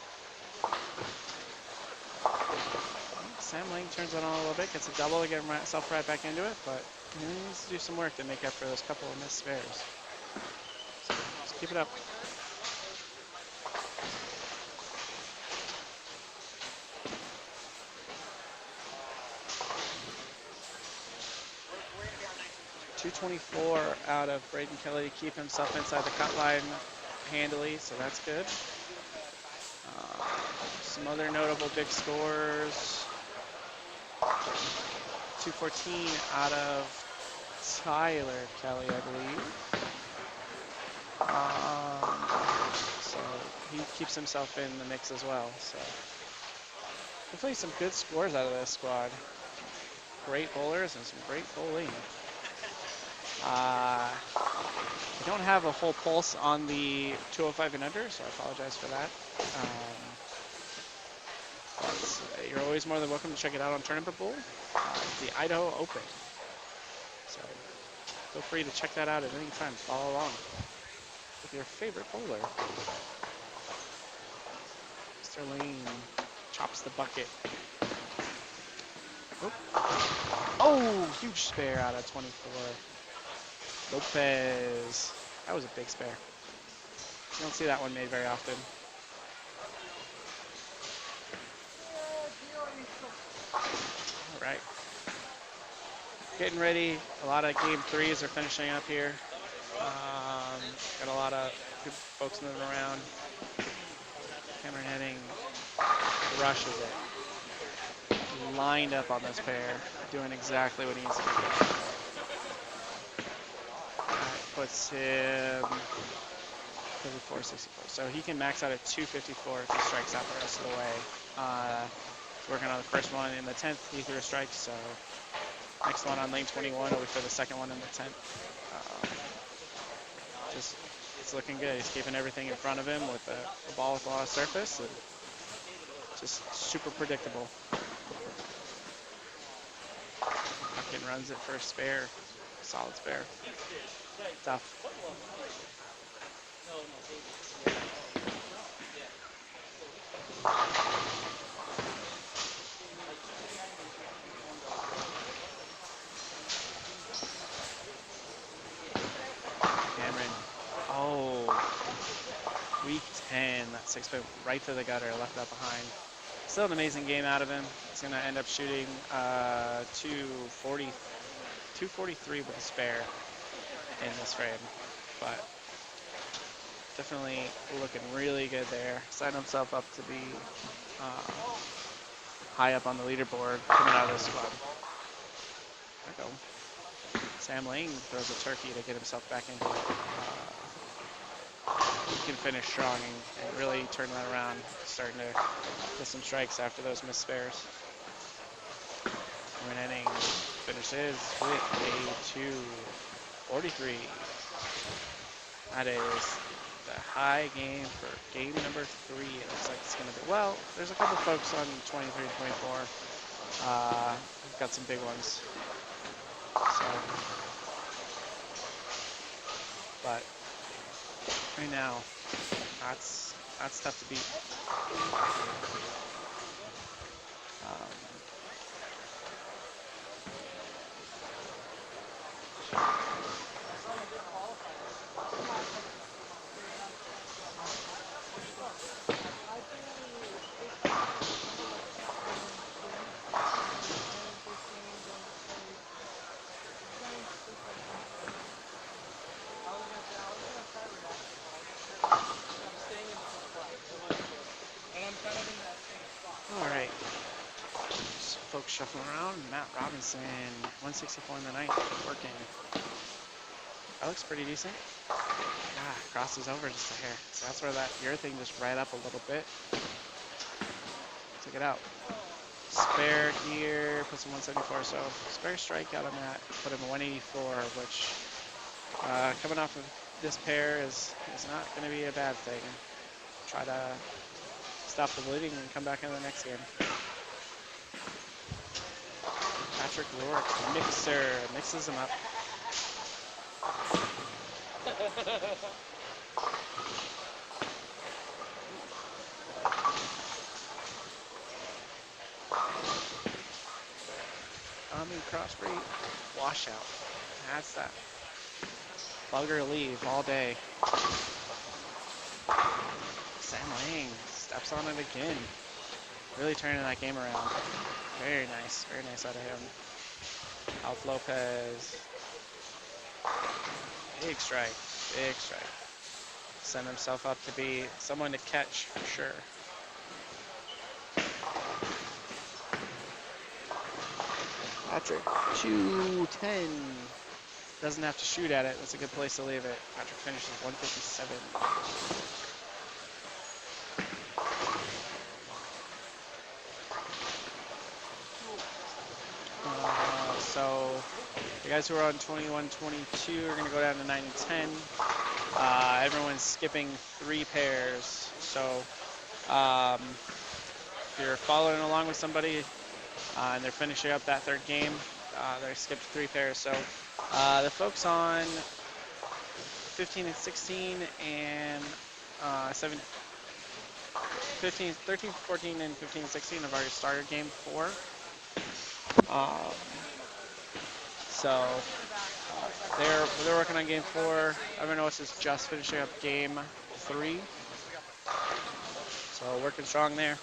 Sam Lang turns it on a little bit, gets a double to get himself right back into it, but he needs to do some work to make up for those couple of missed spares. So, just keep it up. .224 out of Braden Kelly to keep himself inside the cut line handily, so that's good. Some other notable big scores. 214 out of Tyler Kelly, I believe. So he keeps himself in the mix as well. So definitely some good scores out of this squad. Great bowlers and some great bowling. I don't have a full pulse on the 205 and under, so I apologize for that. But you're always more than welcome to check it out on Tournament Bowl, the Idaho Open. So feel free to check that out at any time. Follow along with your favorite bowler. Mr. Lane chops the bucket. Oh, huge spare out of 24. Lopez. That was a big spare. You don't see that one made very often. All right. Getting ready. A lot of game threes are finishing up here. Got a lot of good folks moving around. Cameron Heading rushes it. Lined up on this pair, doing exactly what he needs to do. Puts him 34, 64. So he can max out at 254 if he strikes out the rest of the way. Working on the first one in the 10th, he threw a strike. So next one on lane 21 will be for the second one in the 10th. Just it's looking good. He's keeping everything in front of him with the ball with a lot of surface. And just super predictable. Fucking runs it for a spare. Solid spare. Tough. Cameron. Oh. Week 10. That 6-foot right to the gutter. Left that behind. Still an amazing game out of him. He's going to end up shooting 243 with a spare in this frame. But definitely looking really good there. Setting himself up to be high up on the leaderboard coming out of this squad. There we go. Sam Lang throws a turkey to get himself back into it. He can finish strong and really turn that around, starting to get some strikes after those missed spares. Win inning finishes with a 243. That is the high game for game number 3. It looks like it's going to be. Well, there's a couple folks on 23 and 24. We've got some big ones. So, but right now, that's tough to beat. All right. Just folks shuffling around. Matt Robinson, 164 in the ninth, working. That looks pretty decent. Crosses over just a hair. So that's where that ear thing just right up a little bit. Took it out. Spare here, puts him 174. So spare strikeout on that, put him 184, which coming off of this pair is not going to be a bad thing. Try to stop the bleeding and come back in the next game. Patrick Rourke, mixes him up. Crossbreed, washout. That's that. Bugger leave all day. Sam Lang steps on it again. Really turning that game around. Very nice out of him. Alf Lopez. Big strike. Set himself up to be someone to catch for sure. Patrick, 210. Doesn't have to shoot at it. That's a good place to leave it. Patrick finishes 157. So the guys who are on 21, 22 are going to go down to 9 and 10. Everyone's skipping 3 pairs. So if you're following along with somebody and they're finishing up that third game, they skipped 3 pairs. So the folks on 15 and 16 and 13, 14, and 15 and 16 have already started game 4. So they're working on game 4. Everyone else is just finishing up game 3. So working strong there.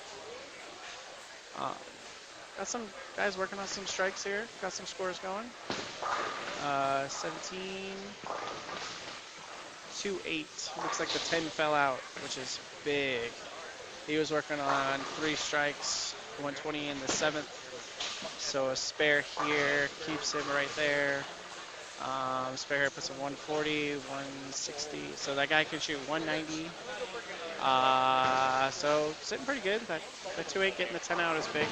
Got some guys working on some strikes here. Got some scores going. 17 to 8. Looks like the 10 fell out, which is big. He was working on 3 strikes, 120 in the 7th. So a spare here keeps him right there. Spare here puts him 140, 160. So that guy can shoot 190. So sitting pretty good. That 2-8 getting the 10 out is big.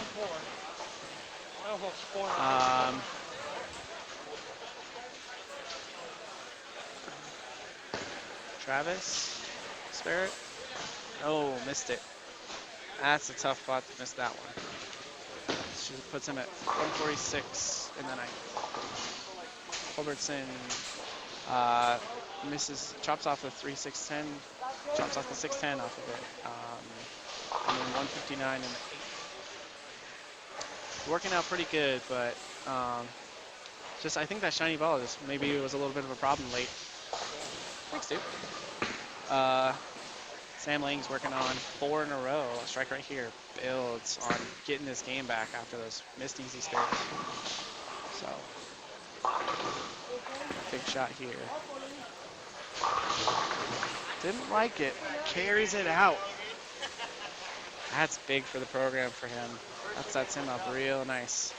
Travis, spare it. Oh, missed it. That's a tough spot to miss that one. She puts him at 146 in the 9th. Culbertson chops off the 3-6-10, chops off the 6-10 off of it, and then 159 in the 8th. Working out pretty good, but just I think that shiny ball just maybe was a little bit of a problem late. Thanks, dude. Sam Lang's working on 4 in a row. A strike right here builds on getting this game back after those missed easy spares. So, big shot here. Didn't like it. Carries it out. That's big for the program for him. That sets him up real nice.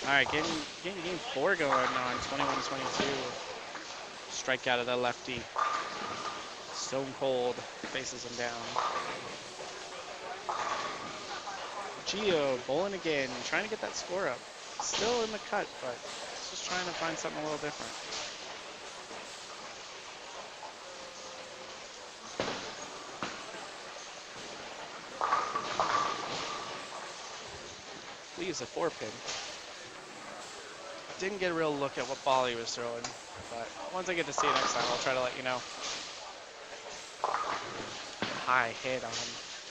All right, getting game 4 going on 21-22. Strikeout of the lefty. Stone cold faces him down. Gio bowling again, trying to get that score up. Still in the cut, but he's just trying to find something a little different. Leaves a 4-pin. Didn't get a real look at what ball he was throwing, but once I get to see it next time, I'll try to let you know. High hit on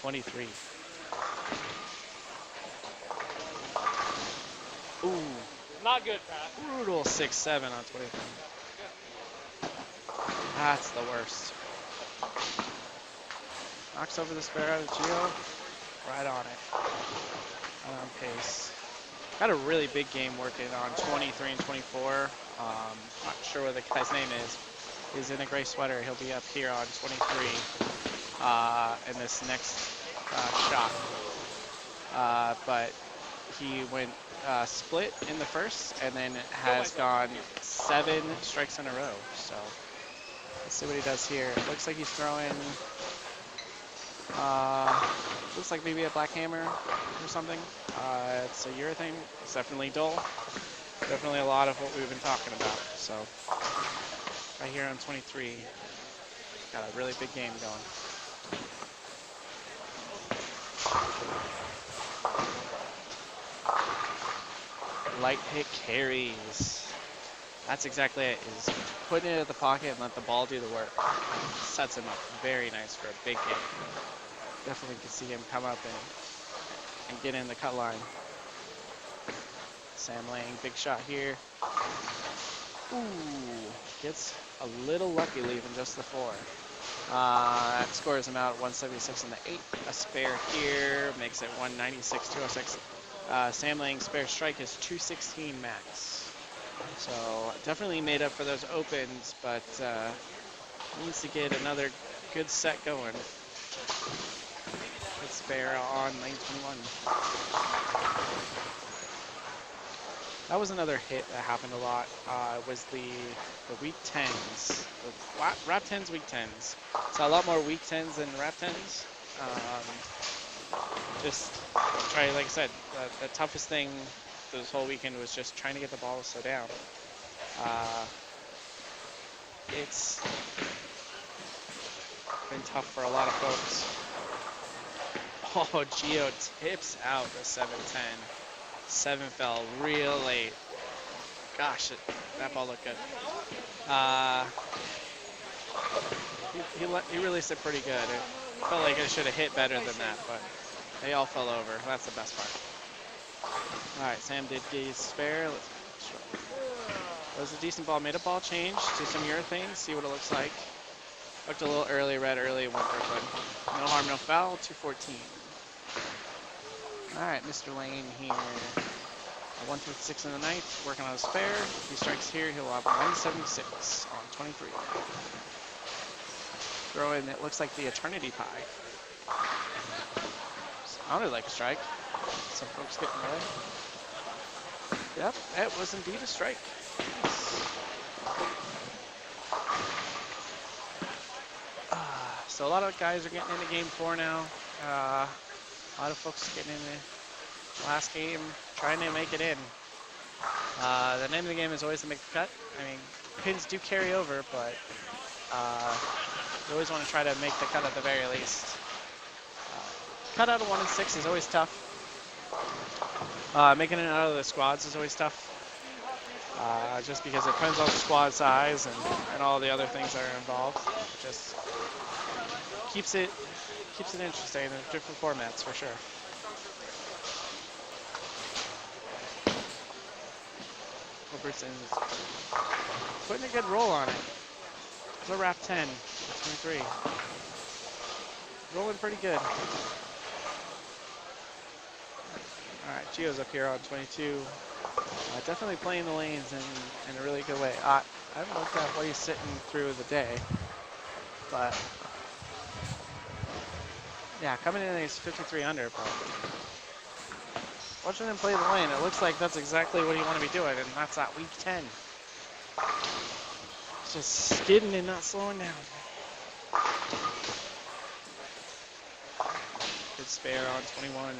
23. Ooh. Not good, Pat. Brutal 6-7 on 23. That's the worst. Knocks over the spare out of Gio. Right on it. Right on pace. Got a really big game working on 23 and 24. Not sure what the guy's name is. He's in a gray sweater. He'll be up here on 23 in this next shot. But he went split in the first and then has gone 7 strikes in a row. So let's see what he does here. It looks like he's throwing, looks like maybe a black hammer or something. It's a urethane. It's definitely dull. Definitely a lot of what we've been talking about. So right here on 23, got a really big game going. Light hit carries. That's exactly it, is putting it at the pocket and let the ball do the work. Sets him up very nice for a big game. Definitely can see him come up and get in the cut line. Sam Lang, big shot here. Ooh, gets a little lucky leaving just the 4. That scores him out at 176 in the 8th. A spare here makes it 196, 206. Sam Lang's spare strike is 216 max. So definitely made up for those opens, but needs to get another good set going. Good spare on lane 21. That was another hit that happened a lot. Was the weak 10s. The wrap 10s, weak 10s. So a lot more weak 10s than wrap 10s. Just try, like I said, the toughest thing this whole weekend was just trying to get the ball to slow down. It's been tough for a lot of folks. Oh, Gio tips out the 7-10. 7 fell real late. Gosh, that ball looked good. He released it pretty good. It felt like it should have hit better than that, but they all fell over. That's the best part. All right, Sam did get his spare. That was a decent ball. Made a ball change to some urethane. See what it looks like. Looked a little early, red early, went Brooklyn. No harm, no foul, 214. All right, Mr. Lane here. 156 in the 9th, working on a spare. If he strikes here, he'll have 176 on 23. Throw in, it looks like the Eternity Pie. Sounded like a strike. Some folks getting away. Yep, it was indeed a strike. So a lot of guys are getting into game 4 now. A lot of folks getting in the last game, trying to make it in. The name of the game is always to make the cut. I mean, pins do carry over, but you always want to try to make the cut at the very least. Cut out of 1 and 6 is always tough. Making it out of the squads is always tough. Just because it depends on the squad size and all the other things that are involved. It just keeps it interesting in different formats for sure. Robertson's putting a good roll on it. It's a wrap 10, 23. Rolling pretty good. All right, Gio's up here on 22. Definitely playing the lanes in a really good way. I haven't looked at what he's sitting through the day. But yeah, coming in he's 53 under, but watching him play the lane, it looks like that's exactly what you want to be doing, and that's at week 10. Just skidding and not slowing down. Good spare on 21.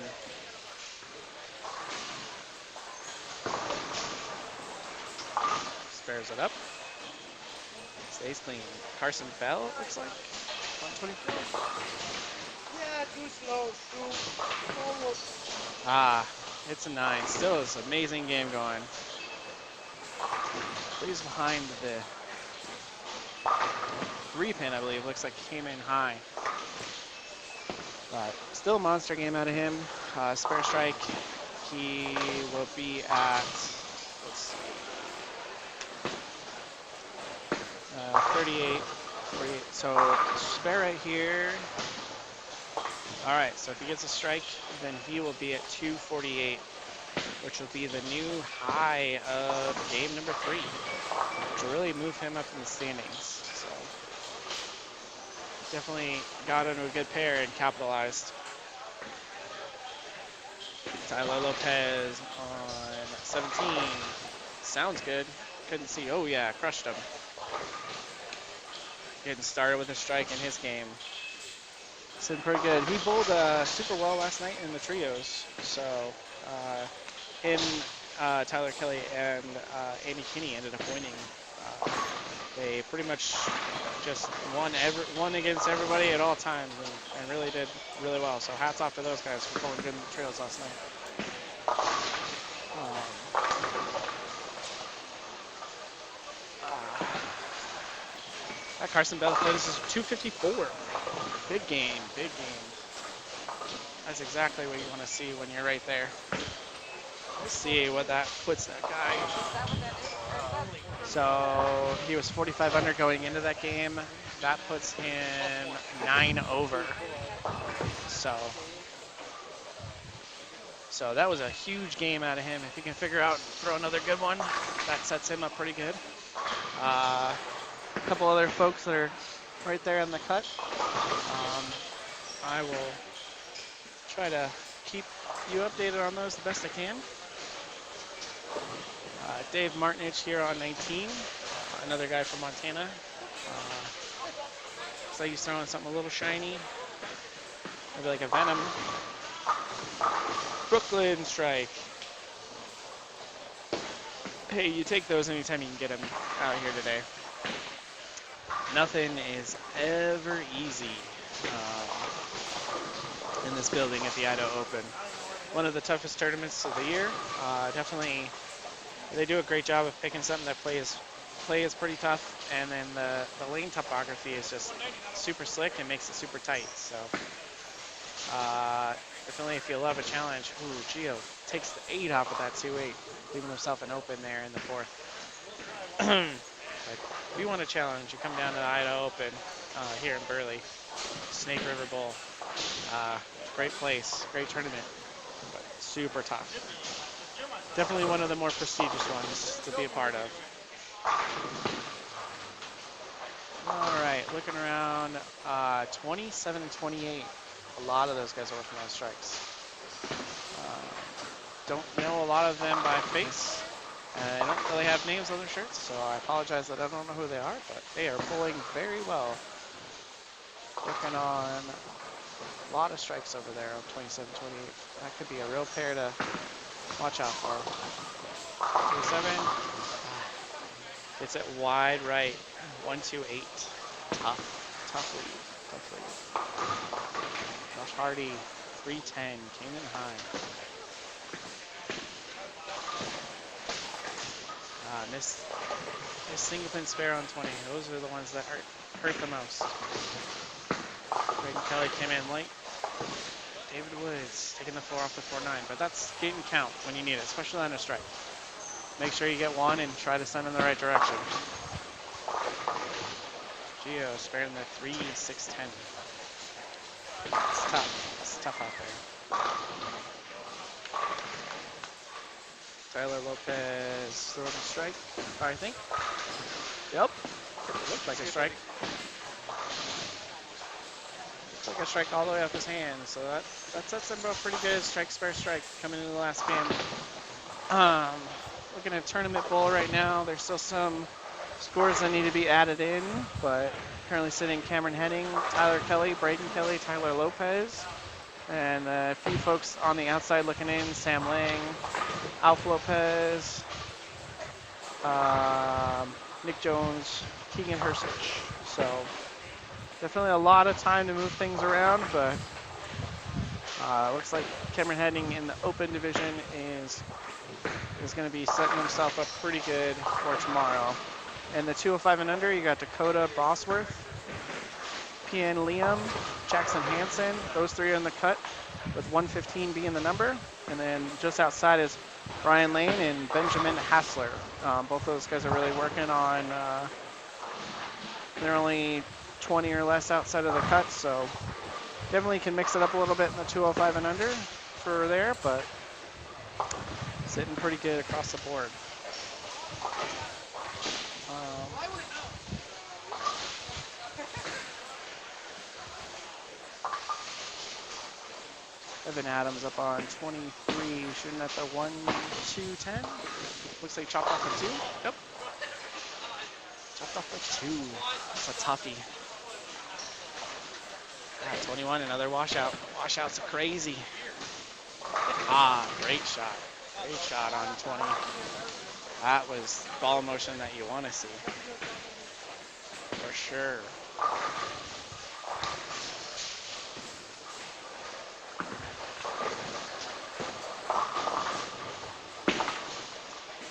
Spares it up. Stays clean. Carson Bell, it looks like. 124. Yeah, too slow. Too slow. Ah, it's a 9. Still is an amazing game going. He's behind the 3-pin, I believe. Looks like came in high. But still a monster game out of him. Spare strike, he will be at, let's see, 38, 48. So spare right here. All right, so if he gets a strike, then he will be at 248, which will be the new high of game number 3, which will really move him up in the standings. So definitely got into a good pair and capitalized. Tyler Lopez on 17. Sounds good. Couldn't see. Oh yeah, crushed him. Getting started with a strike in his game. Sitting pretty good. He bowled super well last night in the trios. So him, Tyler Kelly, and Andy Kinney ended up winning. They pretty much just won against everybody at all times and really did really well. So hats off to those guys for bowling good in the trios last night. That Carson Bell this is 254. Big game, big game. That's exactly what you want to see when you're right there. Let's see what that puts that guy. So he was 45 under going into that game. That puts him 9 over. So that was a huge game out of him. If he can figure out and throw another good one, that sets him up pretty good. A couple other folks that are right there in the cut. I will try to keep you updated on those the best I can. Dave Martinich here on 19, another guy from Montana. Looks like he's throwing something a little shiny, maybe like a Venom. Brooklyn strike. Hey, you take those anytime you can get them out here today. Nothing is ever easy in this building at the Idaho Open. One of the toughest tournaments of the year. Definitely, they do a great job of picking something that play is pretty tough, and then the lane topography is just super slick and makes it super tight. So definitely, if you love a challenge, ooh, Gio takes the 8 off of that 2-8, leaving himself an open there in the 4th. But if you want a challenge, you come down to the Idaho Open here in Burley, Snake River Bowl. Great place, great tournament, but super tough. Definitely one of the more prestigious ones to be a part of. All right, looking around, 27 and 28. A lot of those guys are working on strikes. Don't know a lot of them by face. I don't really have names on their shirts, so I apologize that I don't know who they are, but they are pulling very well. Working on a lot of strikes over there on 27, 28. That could be a real pair to watch out for. 27. It's at wide right. 1-2-8. Tough lead. Josh Hardy, 310, came in high. Missed single pin spare on 20. Those are the ones that hurt the most. Braden Kelly came in late. David Woods taking the 4 off the 4-9, but that's getting count when you need it, especially on a strike. Make sure you get one and try to send in the right direction. Gio sparing the 3-6-10. It's tough out there. Tyler Lopez throwing a strike, I think. Yep, it looked like a strike. Took a strike all the way off his hand, so that sets him up pretty good. Strike, spare, strike coming into the last game. Looking at Tournament Bowl right now. There's still some scores that need to be added in, but currently sitting Cameron Henning, Tyler Kelly, Braden Kelly, Tyler Lopez, and a few folks on the outside looking in, Sam Lang, Alf Lopez, Nick Jones, Keegan Hersich. So definitely a lot of time to move things around, but looks like Cameron Henning in the open division is going to be setting himself up pretty good for tomorrow. And the 205 and under, you got Dakota Bosworth, PN Liam, Jackson Hansen. Those three are in the cut, with 115 being the number. And then just outside is Brian Lane and Benjamin Hassler. Both those guys are really working on, they're only 20 or less outside of the cut, so definitely can mix it up a little bit in the 205 and under for there, but sitting pretty good across the board. Evan Adams up on 23, shooting at the 1-2-10. Looks like chopped off a 2. Nope. Chopped off a 2. That's a toughie. 21, another washout. Washouts are crazy. Great shot. Great shot on 20. That was ball motion that you want to see. For sure.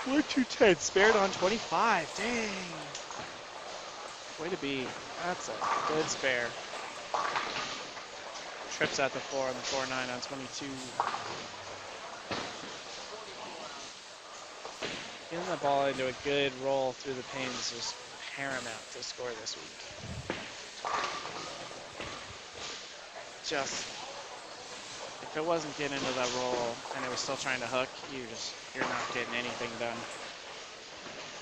We're 210, spared on 25. Dang. Way to be. That's a good spare. Trips at the 4 on the 4-9 on 22. Getting the ball into a good roll through the pins is paramount to score this week. Just, if it wasn't getting into that roll and it was still trying to hook, you're not getting anything done.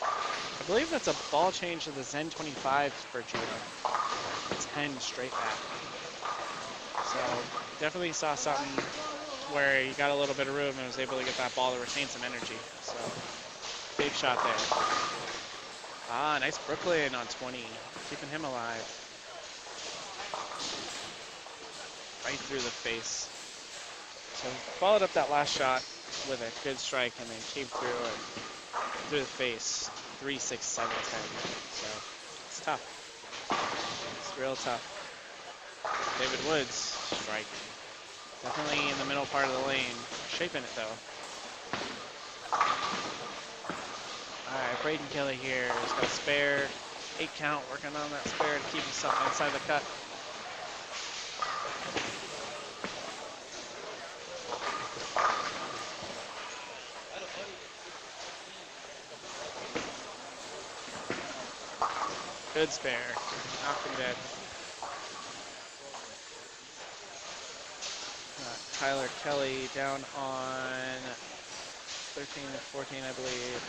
I believe that's a ball change to the Zen 25 for Judah. 10 straight back. So definitely saw something where he got a little bit of room and was able to get that ball to retain some energy. So big shot there. Nice Brooklyn on 20, keeping him alive. Right through the face. So followed up that last shot with a good strike and then came through and through the face. 3, 6, 7, 10. So it's tough. It's real tough. David Woods, strike. Definitely in the middle part of the lane. Shaping it though. Alright, Braden Kelly here. He's got a spare. 8 count, working on that spare to keep himself inside the cut. Good spare. Knocked him dead. Tyler Kelly down on 13 and 14, I believe.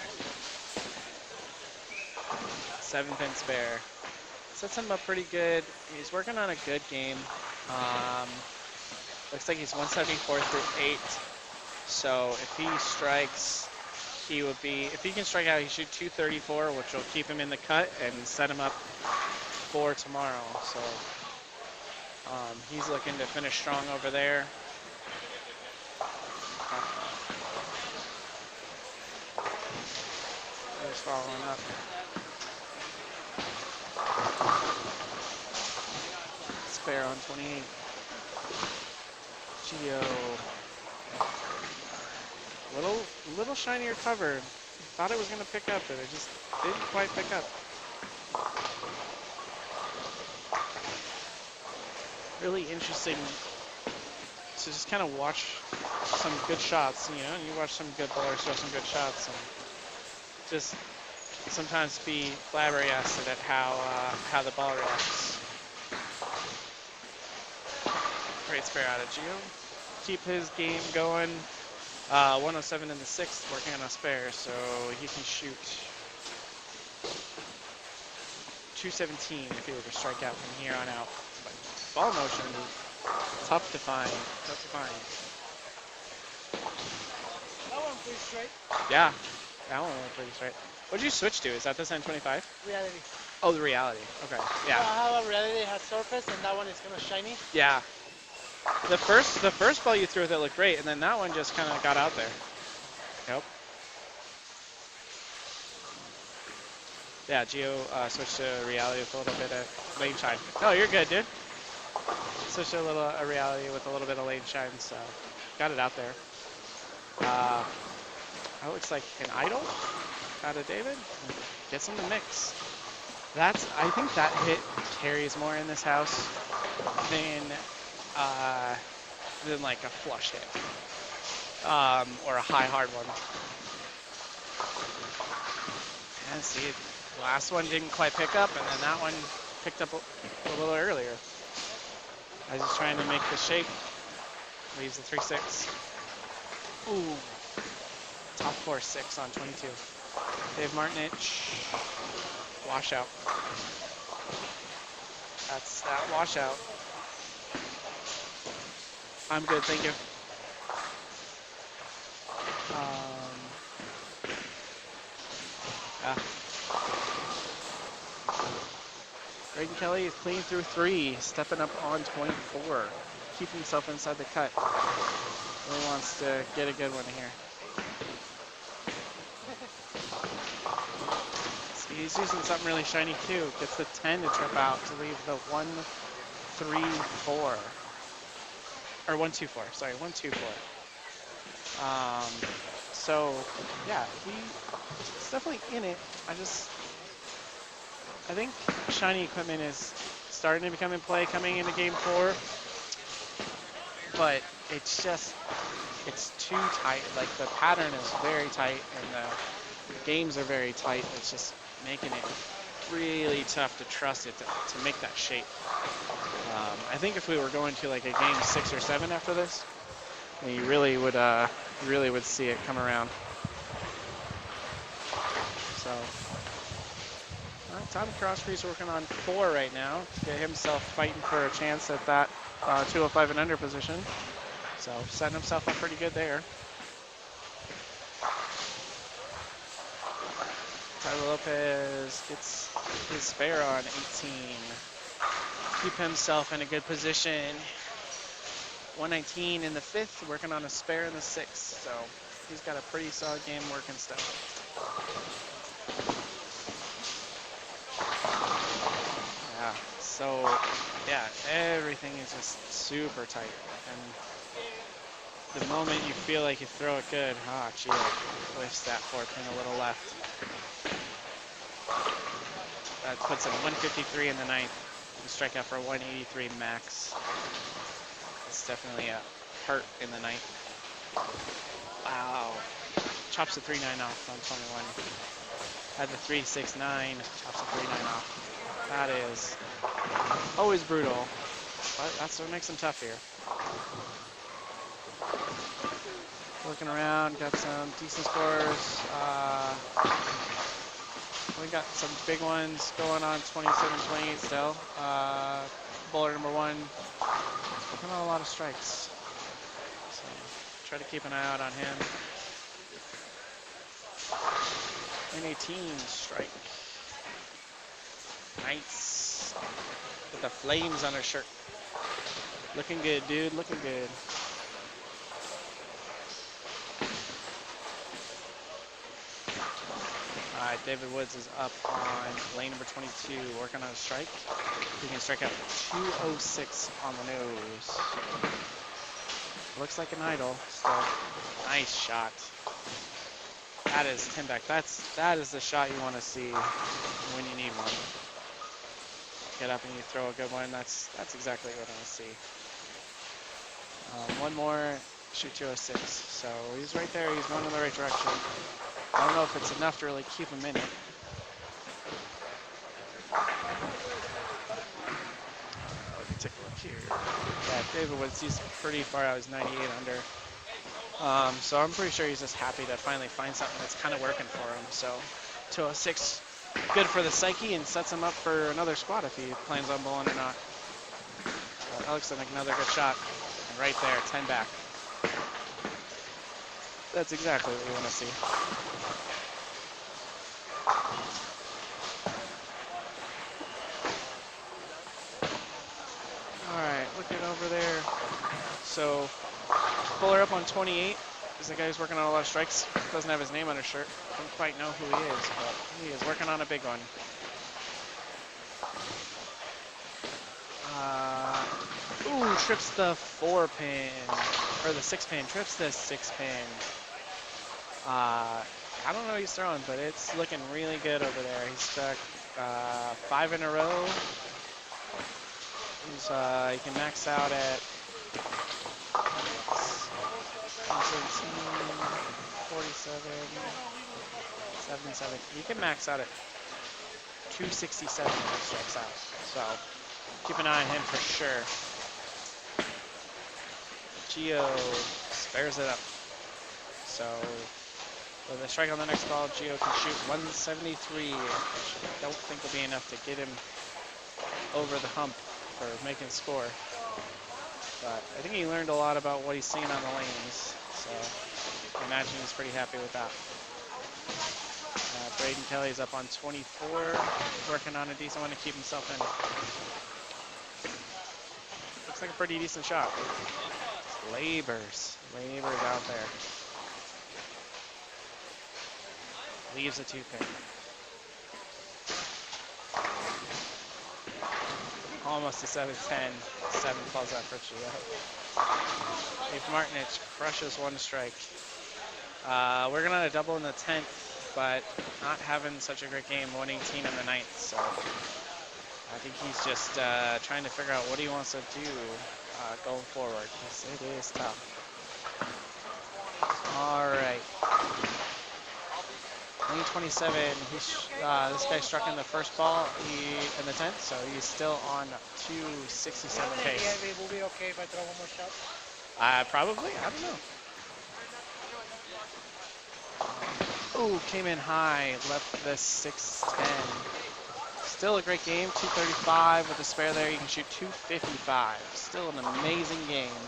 7-pin spare. Sets him up pretty good. He's working on a good game. Looks like he's 174 through 8. So if he strikes, he would be, if he can strike out, he shoot 234, which will keep him in the cut and set him up for tomorrow. So he's looking to finish strong over there. Just following up. Spare on 28. Gio. Little shinier cover. Thought it was going to pick up, but it just didn't quite pick up. Really interesting to just kind of watch some good shots, you know, you watch some good bowlers throw some good shots and just sometimes be flabbergasted at how the ball reacts. Great spare out of Gio. Keep his game going. 107 in the 6th, working on a spare, so he can shoot 217 if he were to strike out from here on out. But ball motion Tough to find. Tough to find. That one pretty straight. Yeah, that one went pretty straight. What did you switch to? Is that the 1025? Reality. Oh, the reality. Okay. Yeah. I have a reality that has surface, and that one is kind of shiny. Yeah. The first ball you threw with it looked great, and then that one just kind of got out there. Yep. Yeah, Geo switched to reality with a little bit of lane shine. No, you're good, dude. Switched to a reality with a little bit of lane shine, so got it out there. That looks like an idol out of David. Gets in the mix. I think that hit carries more in this house than like a flush hit or a high hard one. And see, the last one didn't quite pick up, and then that one picked up a little earlier. I was just trying to make the shape. Leaves the 3-6. Ooh. Top 4-6 on 22. Dave Martinich. Washout. That's that washout. I'm good, thank you. Yeah. Braden Kelly is clean through 3, stepping up on 24. Keeping himself inside the cut. Really wants to get a good one here. See, he's using something really shiny too. Gets the 10 to trip out to leave the 1-3-4. Or 1-2-4, sorry, 1-2-4. So, yeah, he's definitely in it. I think shiny equipment is starting to become in play coming into game 4. But it's too tight. Like, the pattern is very tight and the games are very tight. It's just making it really tough to trust it to make that shape. I think if we were going to like a game 6 or 7 after this, then you really would see it come around. So, Tommy Crosby's working on 4 right now to get himself fighting for a chance at that 205 and under position. So setting himself up pretty good there. Tyler Lopez gets his spare on 18. Keep himself in a good position. 119 in the 5th, working on a spare in the 6th. So he's got a pretty solid game working still. Yeah, so yeah, everything is just super tight. And the moment you feel like you throw it good, gee, lifts that 4-pin a little left. That puts him 153 in the 9th. You strike out for 183 max. It's definitely a hurt in the 9th. Wow. Chops the 3-9 off on 21. Had the 3-6-9, chops the 3-9 off. That is always brutal, but that's what makes him tough here. Looking around, got some decent scores. We got some big ones going on, 27-28 still. Bowler number 1, working on a lot of strikes. So try to keep an eye out on him. An 18 strike. Nice. With the flames on her shirt. Looking good, dude, looking good. All right, David Woods is up on lane number 22, working on a strike. He can strike out 206 on the nose. Looks like an idol still. Nice shot. That is Tim Beck. That is the shot you want to see when you need one. Get up and you throw a good one. That's exactly what I want to see. One more, shoot 206. So he's right there. He's going in the right direction. I don't know if it's enough to really keep him in it. Let me take a look here. Yeah, David Woods, he's pretty far out. He's 98 under. So I'm pretty sure he's just happy to finally find something that's kind of working for him. So 206, good for the psyche and sets him up for another squat if he plans on bowling or not. So That looks like another good shot. And right there, 10 back. That's exactly what you want to see. All right, looking over there. So Fuller up on 28 is the guy who's working on a lot of strikes. Doesn't have his name on his shirt. Don't quite know who he is, but he is working on a big one. Ooh, trips the 4-pin, or the 6-pin, trips the 6-pin. I don't know what he's throwing, but it's looking really good over there. He's struck 5 in a row. He can max out at 17, 47, 77. He can max out at 267 when he strikes out. So keep an eye on him for sure. Gio spares it up. So with a strike on the next ball, Gio can shoot 173, which I don't think will be enough to get him over the hump for making score. But I think he learned a lot about what he's seeing on the lanes. So I imagine he's pretty happy with that. Braden Kelly's up on 24, working on a decent one to keep himself in. Looks like a pretty decent shot. Labors out there. Leaves a 2-pin. Almost a 7-10. 7 falls out for Gio. Dave Martinich crushes 1 strike. We're gonna double in the 10th, but not having such a great game. 118 in the 9th, so I think he's just trying to figure out what he wants to do going forward, because it is tough. All right. Lane 27, this guy struck in the first ball in the 10th, so he's still on 267 pace. Yeah, it will be okay if I throw one more shot. Probably, I don't know. Ooh, came in high, left the 610. Still a great game, 235 with a spare there. You can shoot 255. Still an amazing game.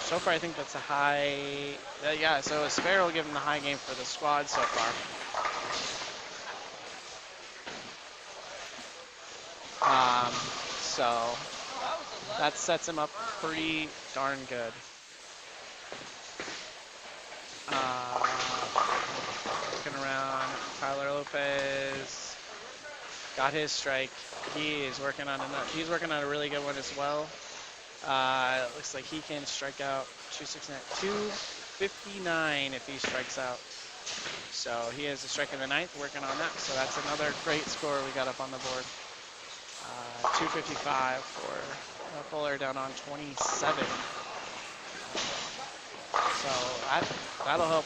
So far, I think that's a high. Yeah, so a spare will give him the high game for the squad so far. So that sets him up pretty darn good. Looking around, Tyler Lopez got his strike. He's working on a really good one as well. It looks like he can strike out 259 if he strikes out. So he has a strike in the 9th, working on that. So that's another great score we got up on the board. 255 for Fuller down on 27. So that'll help.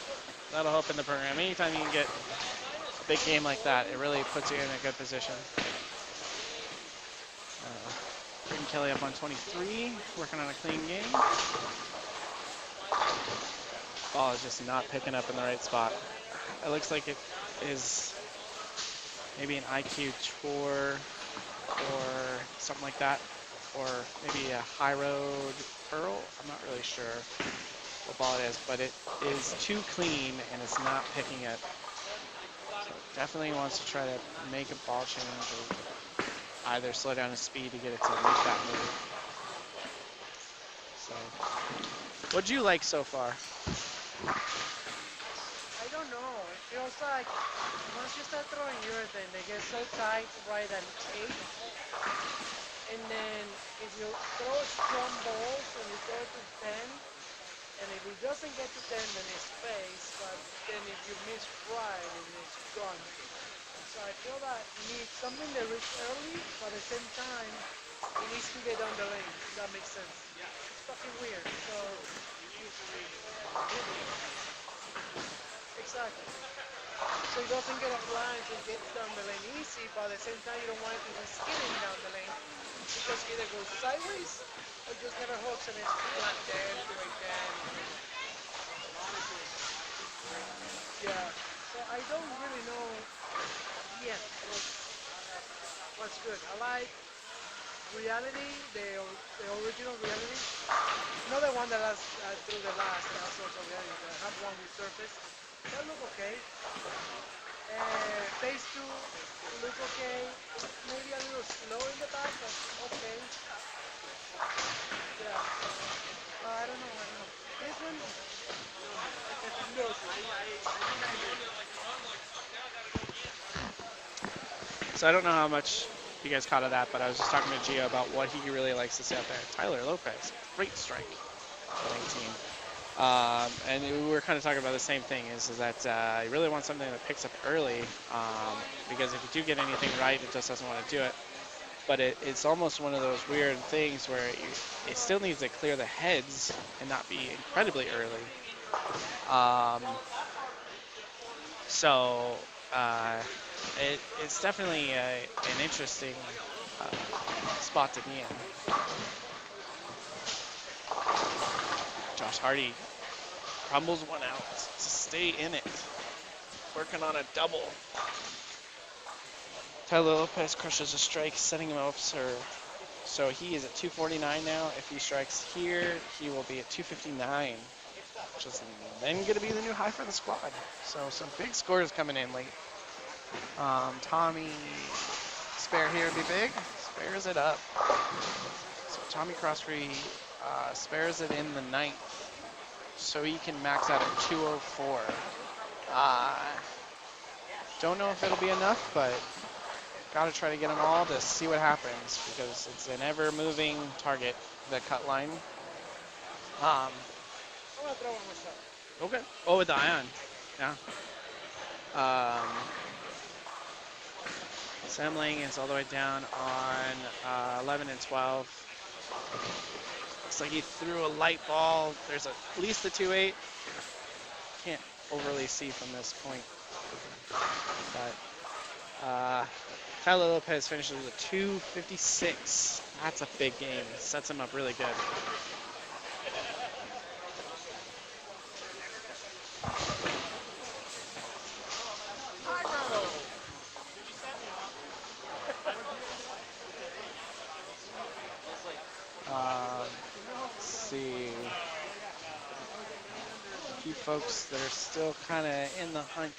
That'll help in the program. Anytime you can get a big game like that, it really puts you in a good position. Braden Kelly up on 23, working on a clean game. Ball is just not picking up in the right spot. It looks like it is maybe an IQ tour or something like that, or maybe a high road pearl. I'm not really sure what ball it is, but it is too clean and it's not picking it. So definitely wants to try to make a ball change or either slow down his speed to get it to make that move. So, what'd you like so far? I don't know. It feels like once you start throwing urethane, they get so tight right at 8. And then if you throw strong balls and you throw it to 10, and if it doesn't get to 10, then it's space. But then if you miss right, then it's gone. So I feel that you need something that reaches early, but at the same time, it needs to get down the lane. If that makes sense. It's fucking weird. So exactly. So it doesn't get off line, so it gets down the lane easy, but at the same time, you don't want it to be skidding down the lane because it either goes sideways or just never hooks and it's flat there, right there. Yeah. So I don't really know yet what's good. I like reality, the original reality, not the one that has through the last social reality. I have one with Surface. That look okay. Phase 2 look okay. Maybe a little slow in the back, but okay. Yeah. I don't know. I don't know. This one, look. So I don't know how much you guys caught of that, but I was just talking to Gio about what he really likes to see out there. Tyler Lopez, great strike at 18. And we were kind of talking about the same thing, is that you really want something that picks up early, because if you do get anything right, it just doesn't want to do it. But it's almost one of those weird things where it still needs to clear the heads and not be incredibly early. So uh, it's definitely an interesting spot to be in. Josh Hardy crumbles one out to stay in it, working on a double. Tyler Lopez crushes a strike, setting him up, so he is at 249 now. If he strikes here, he will be at 259, which is then going to be the new high for the squad. So some big scores coming in late. Tommy spare here would be big. Spares it up. So Tommy Crossfree spares it in the ninth, so he can max out at 204. Don't know if it'll be enough, but got to try to get them all to see what happens, because it's an ever-moving target, the cut line. I'm gonna throw one myself. Okay. Oh, with the ion. Yeah. Sam Lang is all the way down on 11 and 12. Looks like he threw a light ball. There's at least a 2-8. Can't overly see from this point. But Tyler Lopez finishes with a 256. That's a big game. Sets him up really good. Let's see. A few folks that are still kind of in the hunt.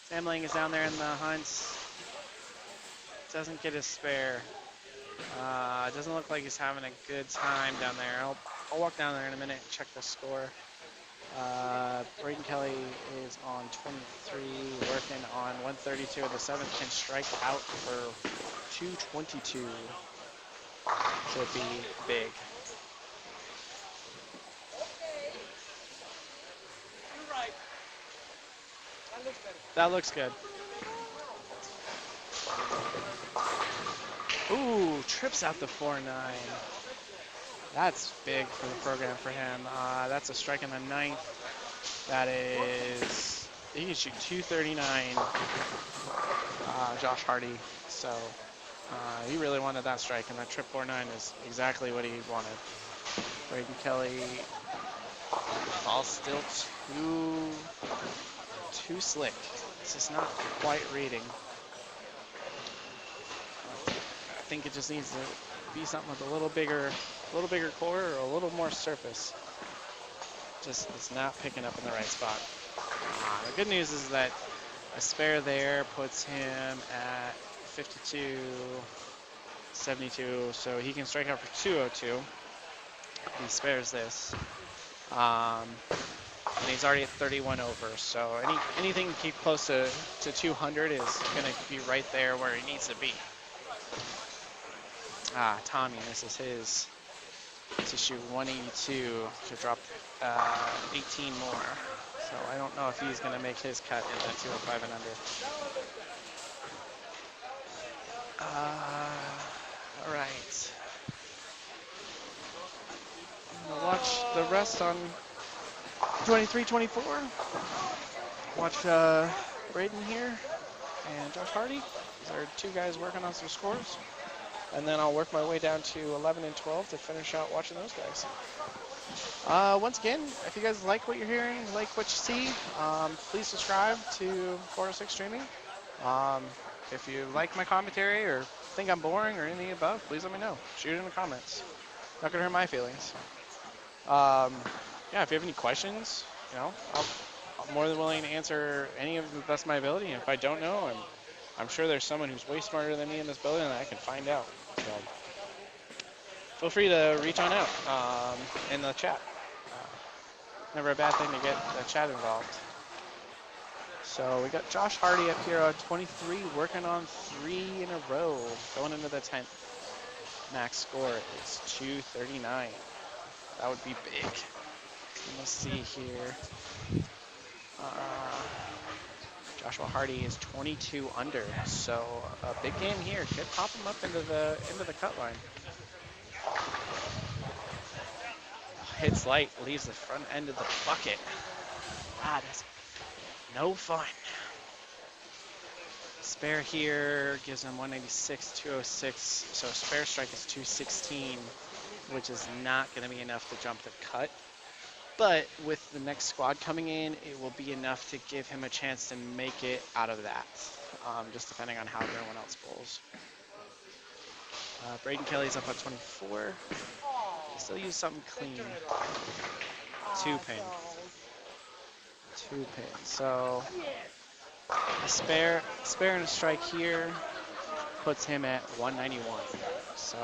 Sam Lang is down there in the hunt. Doesn't get his spare. Doesn't look like he's having a good time down there. I'll walk down there in a minute and check the score. Braden Kelly is on 23, working on 132 of the 7th, can strike out for 222 to be big. That looks good. Ooh, trips out the 4-9. That's big for the program for him. That's a strike in the 9th. That is, he can shoot 239, Josh Hardy. So he really wanted that strike, and that trip 4-9 is exactly what he wanted. Braden Kelly, ball still too slick. This is not quite reading. I think it just needs to be something with a little bigger core or a little more surface. Just it's not picking up in the right spot. The good news is that a spare there puts him at 52, 72, so he can strike out for 202. He spares this. And he's already at 31 over, so anything to keep close to 200 is going to be right there where he needs to be. Tommy, this is his to shoot 182 to drop 18 more. So I don't know if he's going to make his cut in the 205 and under. All right. I'm going to watch the rest on 23-24. Watch Braden here and Josh Hardy. These are two guys working on some scores. And then I'll work my way down to 11 and 12 to finish out watching those guys. Once again, if you guys like what you're hearing, like what you see, please subscribe to 406 Streaming. If you like my commentary or think I'm boring or anything above, please let me know. Shoot it in the comments. Not gonna hurt my feelings. Yeah, if you have any questions, you know, I'm more than willing to answer any of the best of my ability. And if I don't know, I'm sure there's someone who's way smarter than me in this building that I can find out. So feel free to reach on out in the chat. Never a bad thing to get the chat involved. So we got Josh Hardy up here on 23, working on 3 in a row, going into the 10th. Max score is 239. That would be big. Let's see here. Joshua Hardy is 22 under, so a big game here. Could pop him up into the cut line. Hits light, leaves the front end of the bucket. That is no fun. Spare here gives him 196, 206, so spare strike is 216, which is not going to be enough to jump the cut. But with the next squad coming in, it will be enough to give him a chance to make it out of that, just depending on how everyone else bowls. Braden Kelly's up at 24. Still use something clean. 2 pin. 2 pin. So a spare and a strike here puts him at 191. So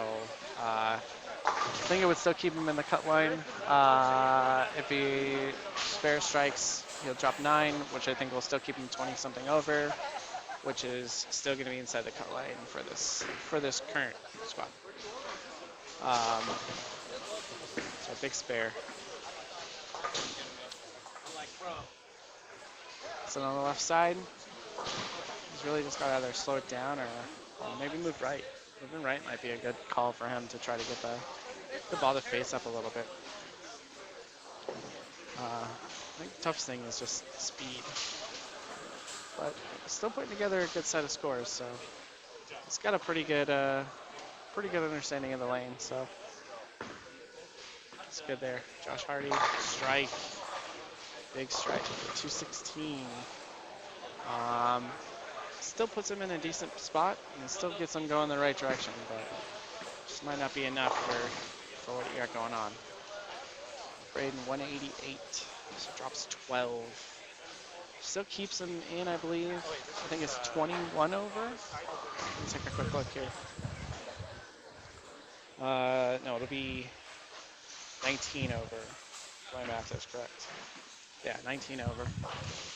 I think it would still keep him in the cut line. If he spare strikes, he'll drop 9, which I think will still keep him 20 something over, which is still going to be inside the cut line for this current squad. So big spare. So on the left side, he's really just got to either slow it down or maybe move right. Moving right might be a good call for him to try to get the ball to face up a little bit. I think the toughest thing is just speed. But still putting together a good set of scores, so he's got a pretty good understanding of the lane, so it's good there. Josh Hardy, strike, big strike, 216. Still puts him in a decent spot and still gets him going the right direction, but just might not be enough for what you got going on. Braden 188, so drops 12. Still keeps him in, I believe. I think it's 21 over. Let's take a quick look here. No, it'll be 19 over. If my math is correct. Yeah, 19 over,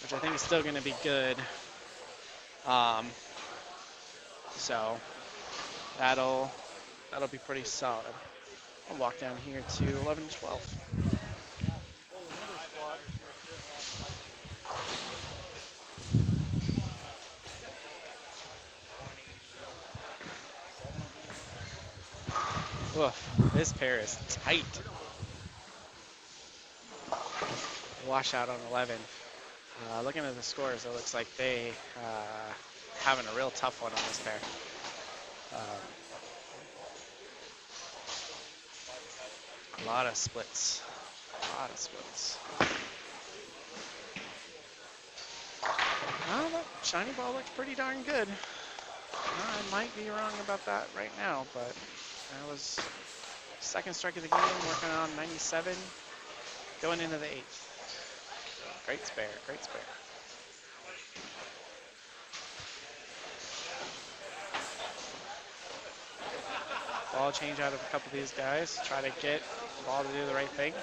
which I think is still going to be good. So that'll be pretty solid. I'll walk down here to 11 and 12. Oof, this pair is tight. Washout on 11. Looking at the scores, it looks like they having a real tough one on this pair. A lot of splits. Oh, that shiny ball looks pretty darn good. I might be wrong about that right now, but that was second strike of the game, working on 97, going into the 8th. Great spare. Ball change out of a couple of these guys, try to get the ball to do the right thing.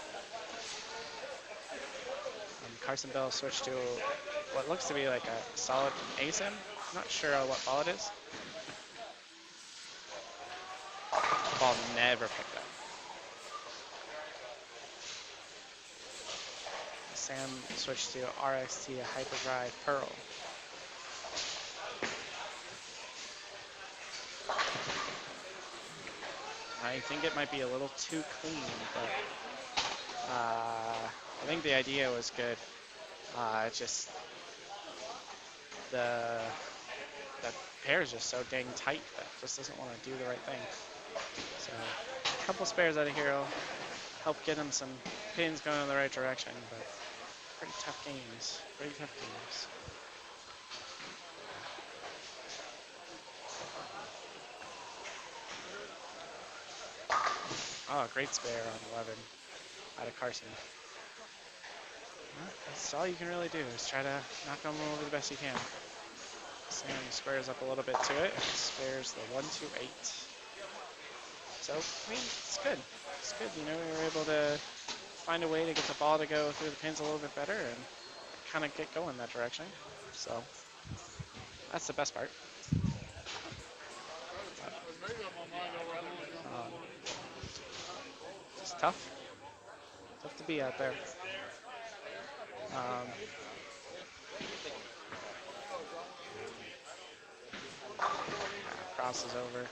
Carson Bell switched to what looks to be like a solid ASIM. Not sure what ball it is. Ball never picked up. Sam switched to RXT, a Hyperdrive Pearl. I think it might be a little too clean, but I think the idea was good. It's just the pair is just so dang tight that it just doesn't want to do the right thing. So a couple spares out of here will help get him some pins going in the right direction, but pretty tough games. Oh, great spare on 11 out of Carson. Well, that's all you can really do is try to knock them over the best you can. Sam squares up a little bit to it and spares the 1-2-8. So, I mean, it's good. It's good. You know, we were able to find a way to get the ball to go through the pins a little bit better and kind of get going that direction. So, that's the best part. Um, it's tough. Tough to be out there. Um, crosses over.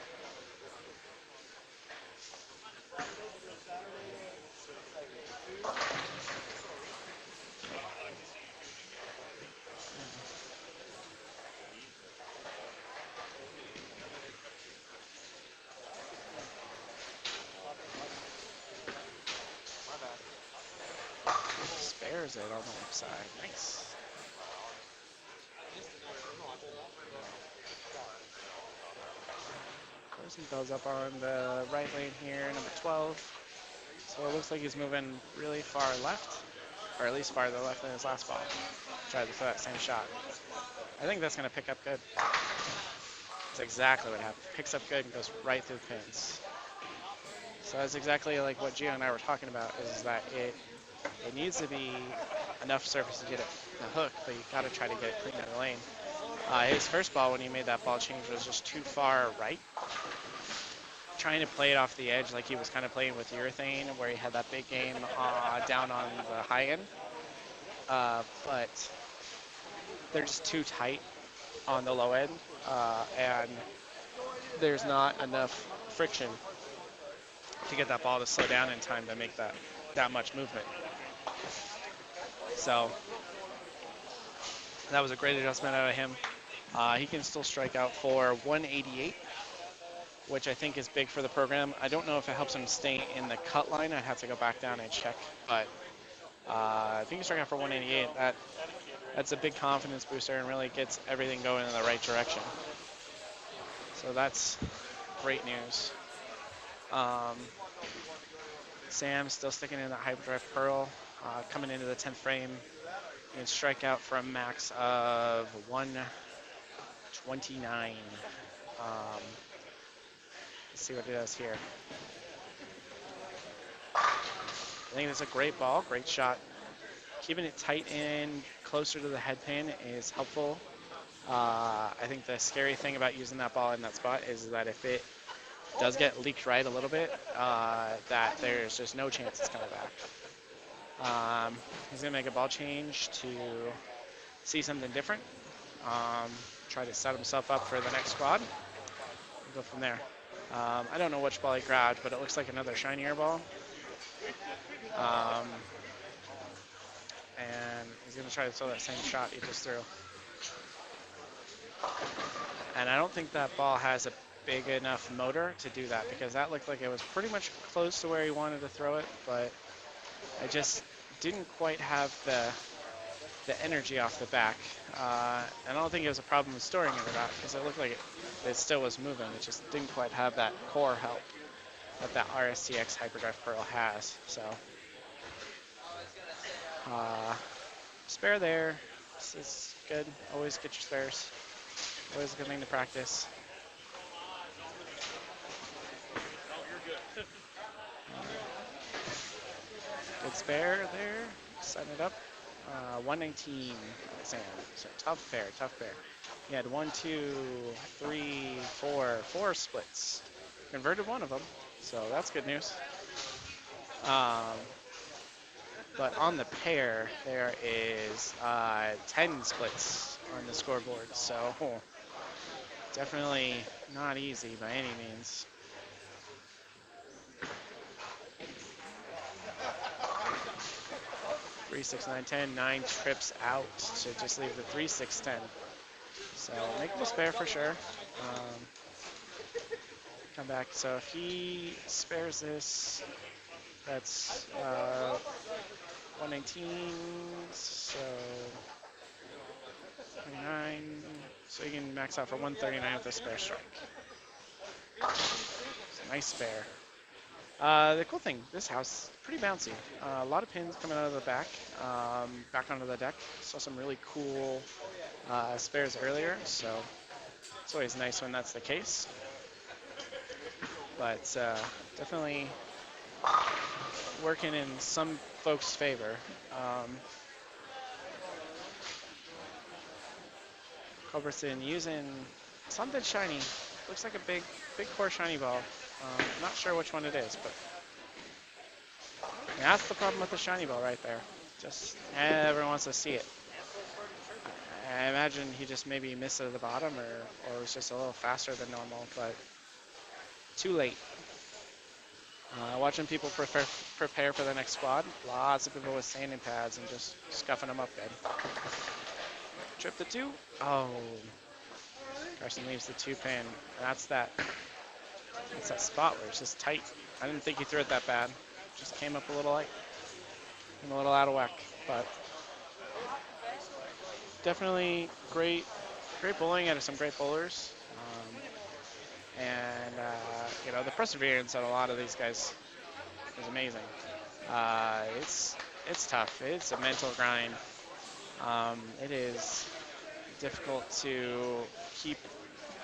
Spares it on the left side. Nice. Carson goes up on the right lane here, number 12. So it looks like he's moving really far left, or at least farther left than his last ball. Try to throw that same shot. I think that's going to pick up good. That's exactly what happened. Picks up good and goes right through the pins. So that's exactly like what Gio and I were talking about, is that it needs to be enough surface to get it the hook, but you got to try to get it clean in the lane. His first ball, when he made that ball change, was just too far right. Trying to play it off the edge like he was kind of playing with urethane, where he had that big game down on the high end. But they're just too tight on the low end, and there's not enough friction to get that ball to slow down in time to make that much movement. So that was a great adjustment out of him. He can still strike out for 188, which I think is big for the program. I don't know if it helps him stay in the cut line. I'd have to go back down and check, but I think he struck out for 188. That's a big confidence booster and really gets everything going in the right direction. So that's great news. Sam still sticking in the hyperdrive pearl, coming into the 10th frame. And strikeout for a max of 129. Let's see what it does here. I think it's a great ball, great shot. Keeping it tight and closer to the head pin is helpful. I think the scary thing about using that ball in that spot is that if it does get leaked right a little bit, that there's just no chance it's coming back. He's going to make a ball change to see something different. Try to set himself up for the next squad. We'll go from there. I don't know which ball he grabbed, but it looks like another shinier ball. And he's going to try to throw that same shot he just threw. And I don't think that ball has a big enough motor to do that, because that looked like it was pretty much close to where he wanted to throw it, but I just didn't quite have the energy off the back. And I don't think it was a problem with storing it or not, because it looked like it still was moving. It just didn't quite have that core help that RSTX Hyperdrive Pearl has. So spare there. This is good. Always get your spares. Always a good thing to practice. Good spare there. Setting it up. 119 Sam. So tough pair, tough pair. He had 1, 2, 3, 4 splits. Converted one of them, so that's good news. But on the pair, there is 10 splits on the scoreboard, so definitely not easy by any means. Three, 6, 9, 10, 9 trips out to just leave the 3, 6, 10. So makeable spare for sure. Come back. So if he spares this, that's 119. So 29. So you can max out for 139 with a spare strike. So nice spare. The cool thing, this house, pretty bouncy. A lot of pins coming out of the back, back onto the deck. Saw some really cool spares earlier, so it's always nice when that's the case. But definitely working in some folks' favor. Culbertson using something shiny. Looks like a big core shiny ball. Not sure which one it is, but that's the problem with the shiny ball right there. Just everyone wants to see it. I imagine he just maybe missed it at the bottom or was just a little faster than normal, but too late. Watching people prepare for the next squad. Lots of people with sanding pads and just scuffing them up good. Trip the 2. Oh. Carson leaves the 2 pin. That's that spot where it's just tight. I didn't think he threw it that bad. Just came up a little light. And a little out of whack. But definitely great bowling out of some great bowlers. And you know, the perseverance on a lot of these guys is amazing. It's tough. It's a mental grind. It is difficult to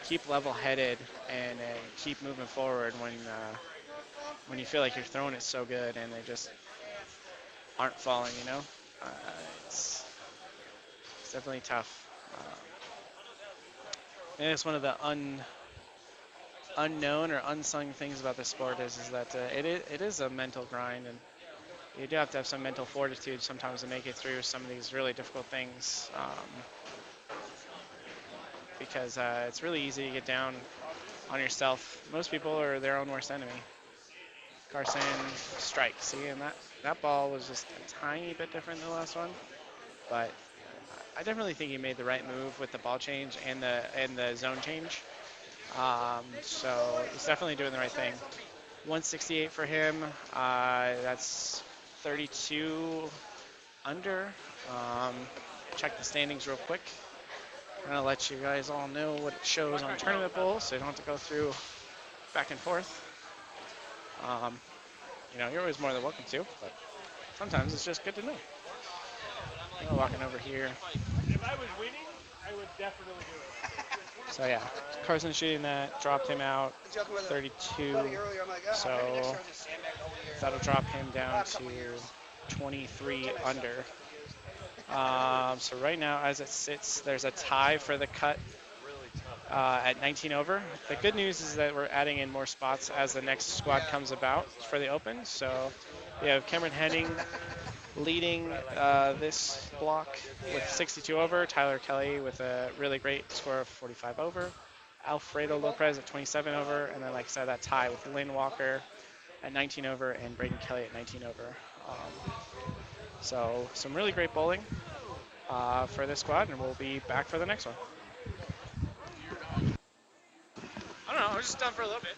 keep level-headed and keep moving forward when you feel like you're throwing it so good and they just aren't falling. You know, it's definitely tough. And it's one of the unknown or unsung things about this sport is that it is a mental grind, and you do have to have some mental fortitude sometimes to make it through some of these really difficult things, because it's really easy to get down on yourself. Most people are their own worst enemy. Carson strike, see, and that ball was just a tiny bit different than the last one, but I definitely think he made the right move with the ball change and the zone change. So he's definitely doing the right thing. 168 for him. That's 32 under. Check the standings real quick. I'm gonna let you guys all know what it shows on Tournament Bowl, so you don't have to go through back and forth. You know, you're always more than welcome to, but sometimes it's just good to know. Walking over here. If I was winning, I would definitely do it. So yeah, Carson shooting that, dropped him out, 32. So that'll drop him down to 23 under. So right now, as it sits, there's a tie for the cut at 19 over. The good news is that we're adding in more spots as the next squad comes about for the Open. So we have Cameron Henning leading this block with 62 over, Tyler Kelly with a really great score of 45 over, Alfredo Lopez at 27 over, and then, like I said, that tie with Lynn Walker at 19 over and Braden Kelly at 19 over. So some really great bowling for this squad, and we'll be back for the next one. I don't know, I was just done for a little bit.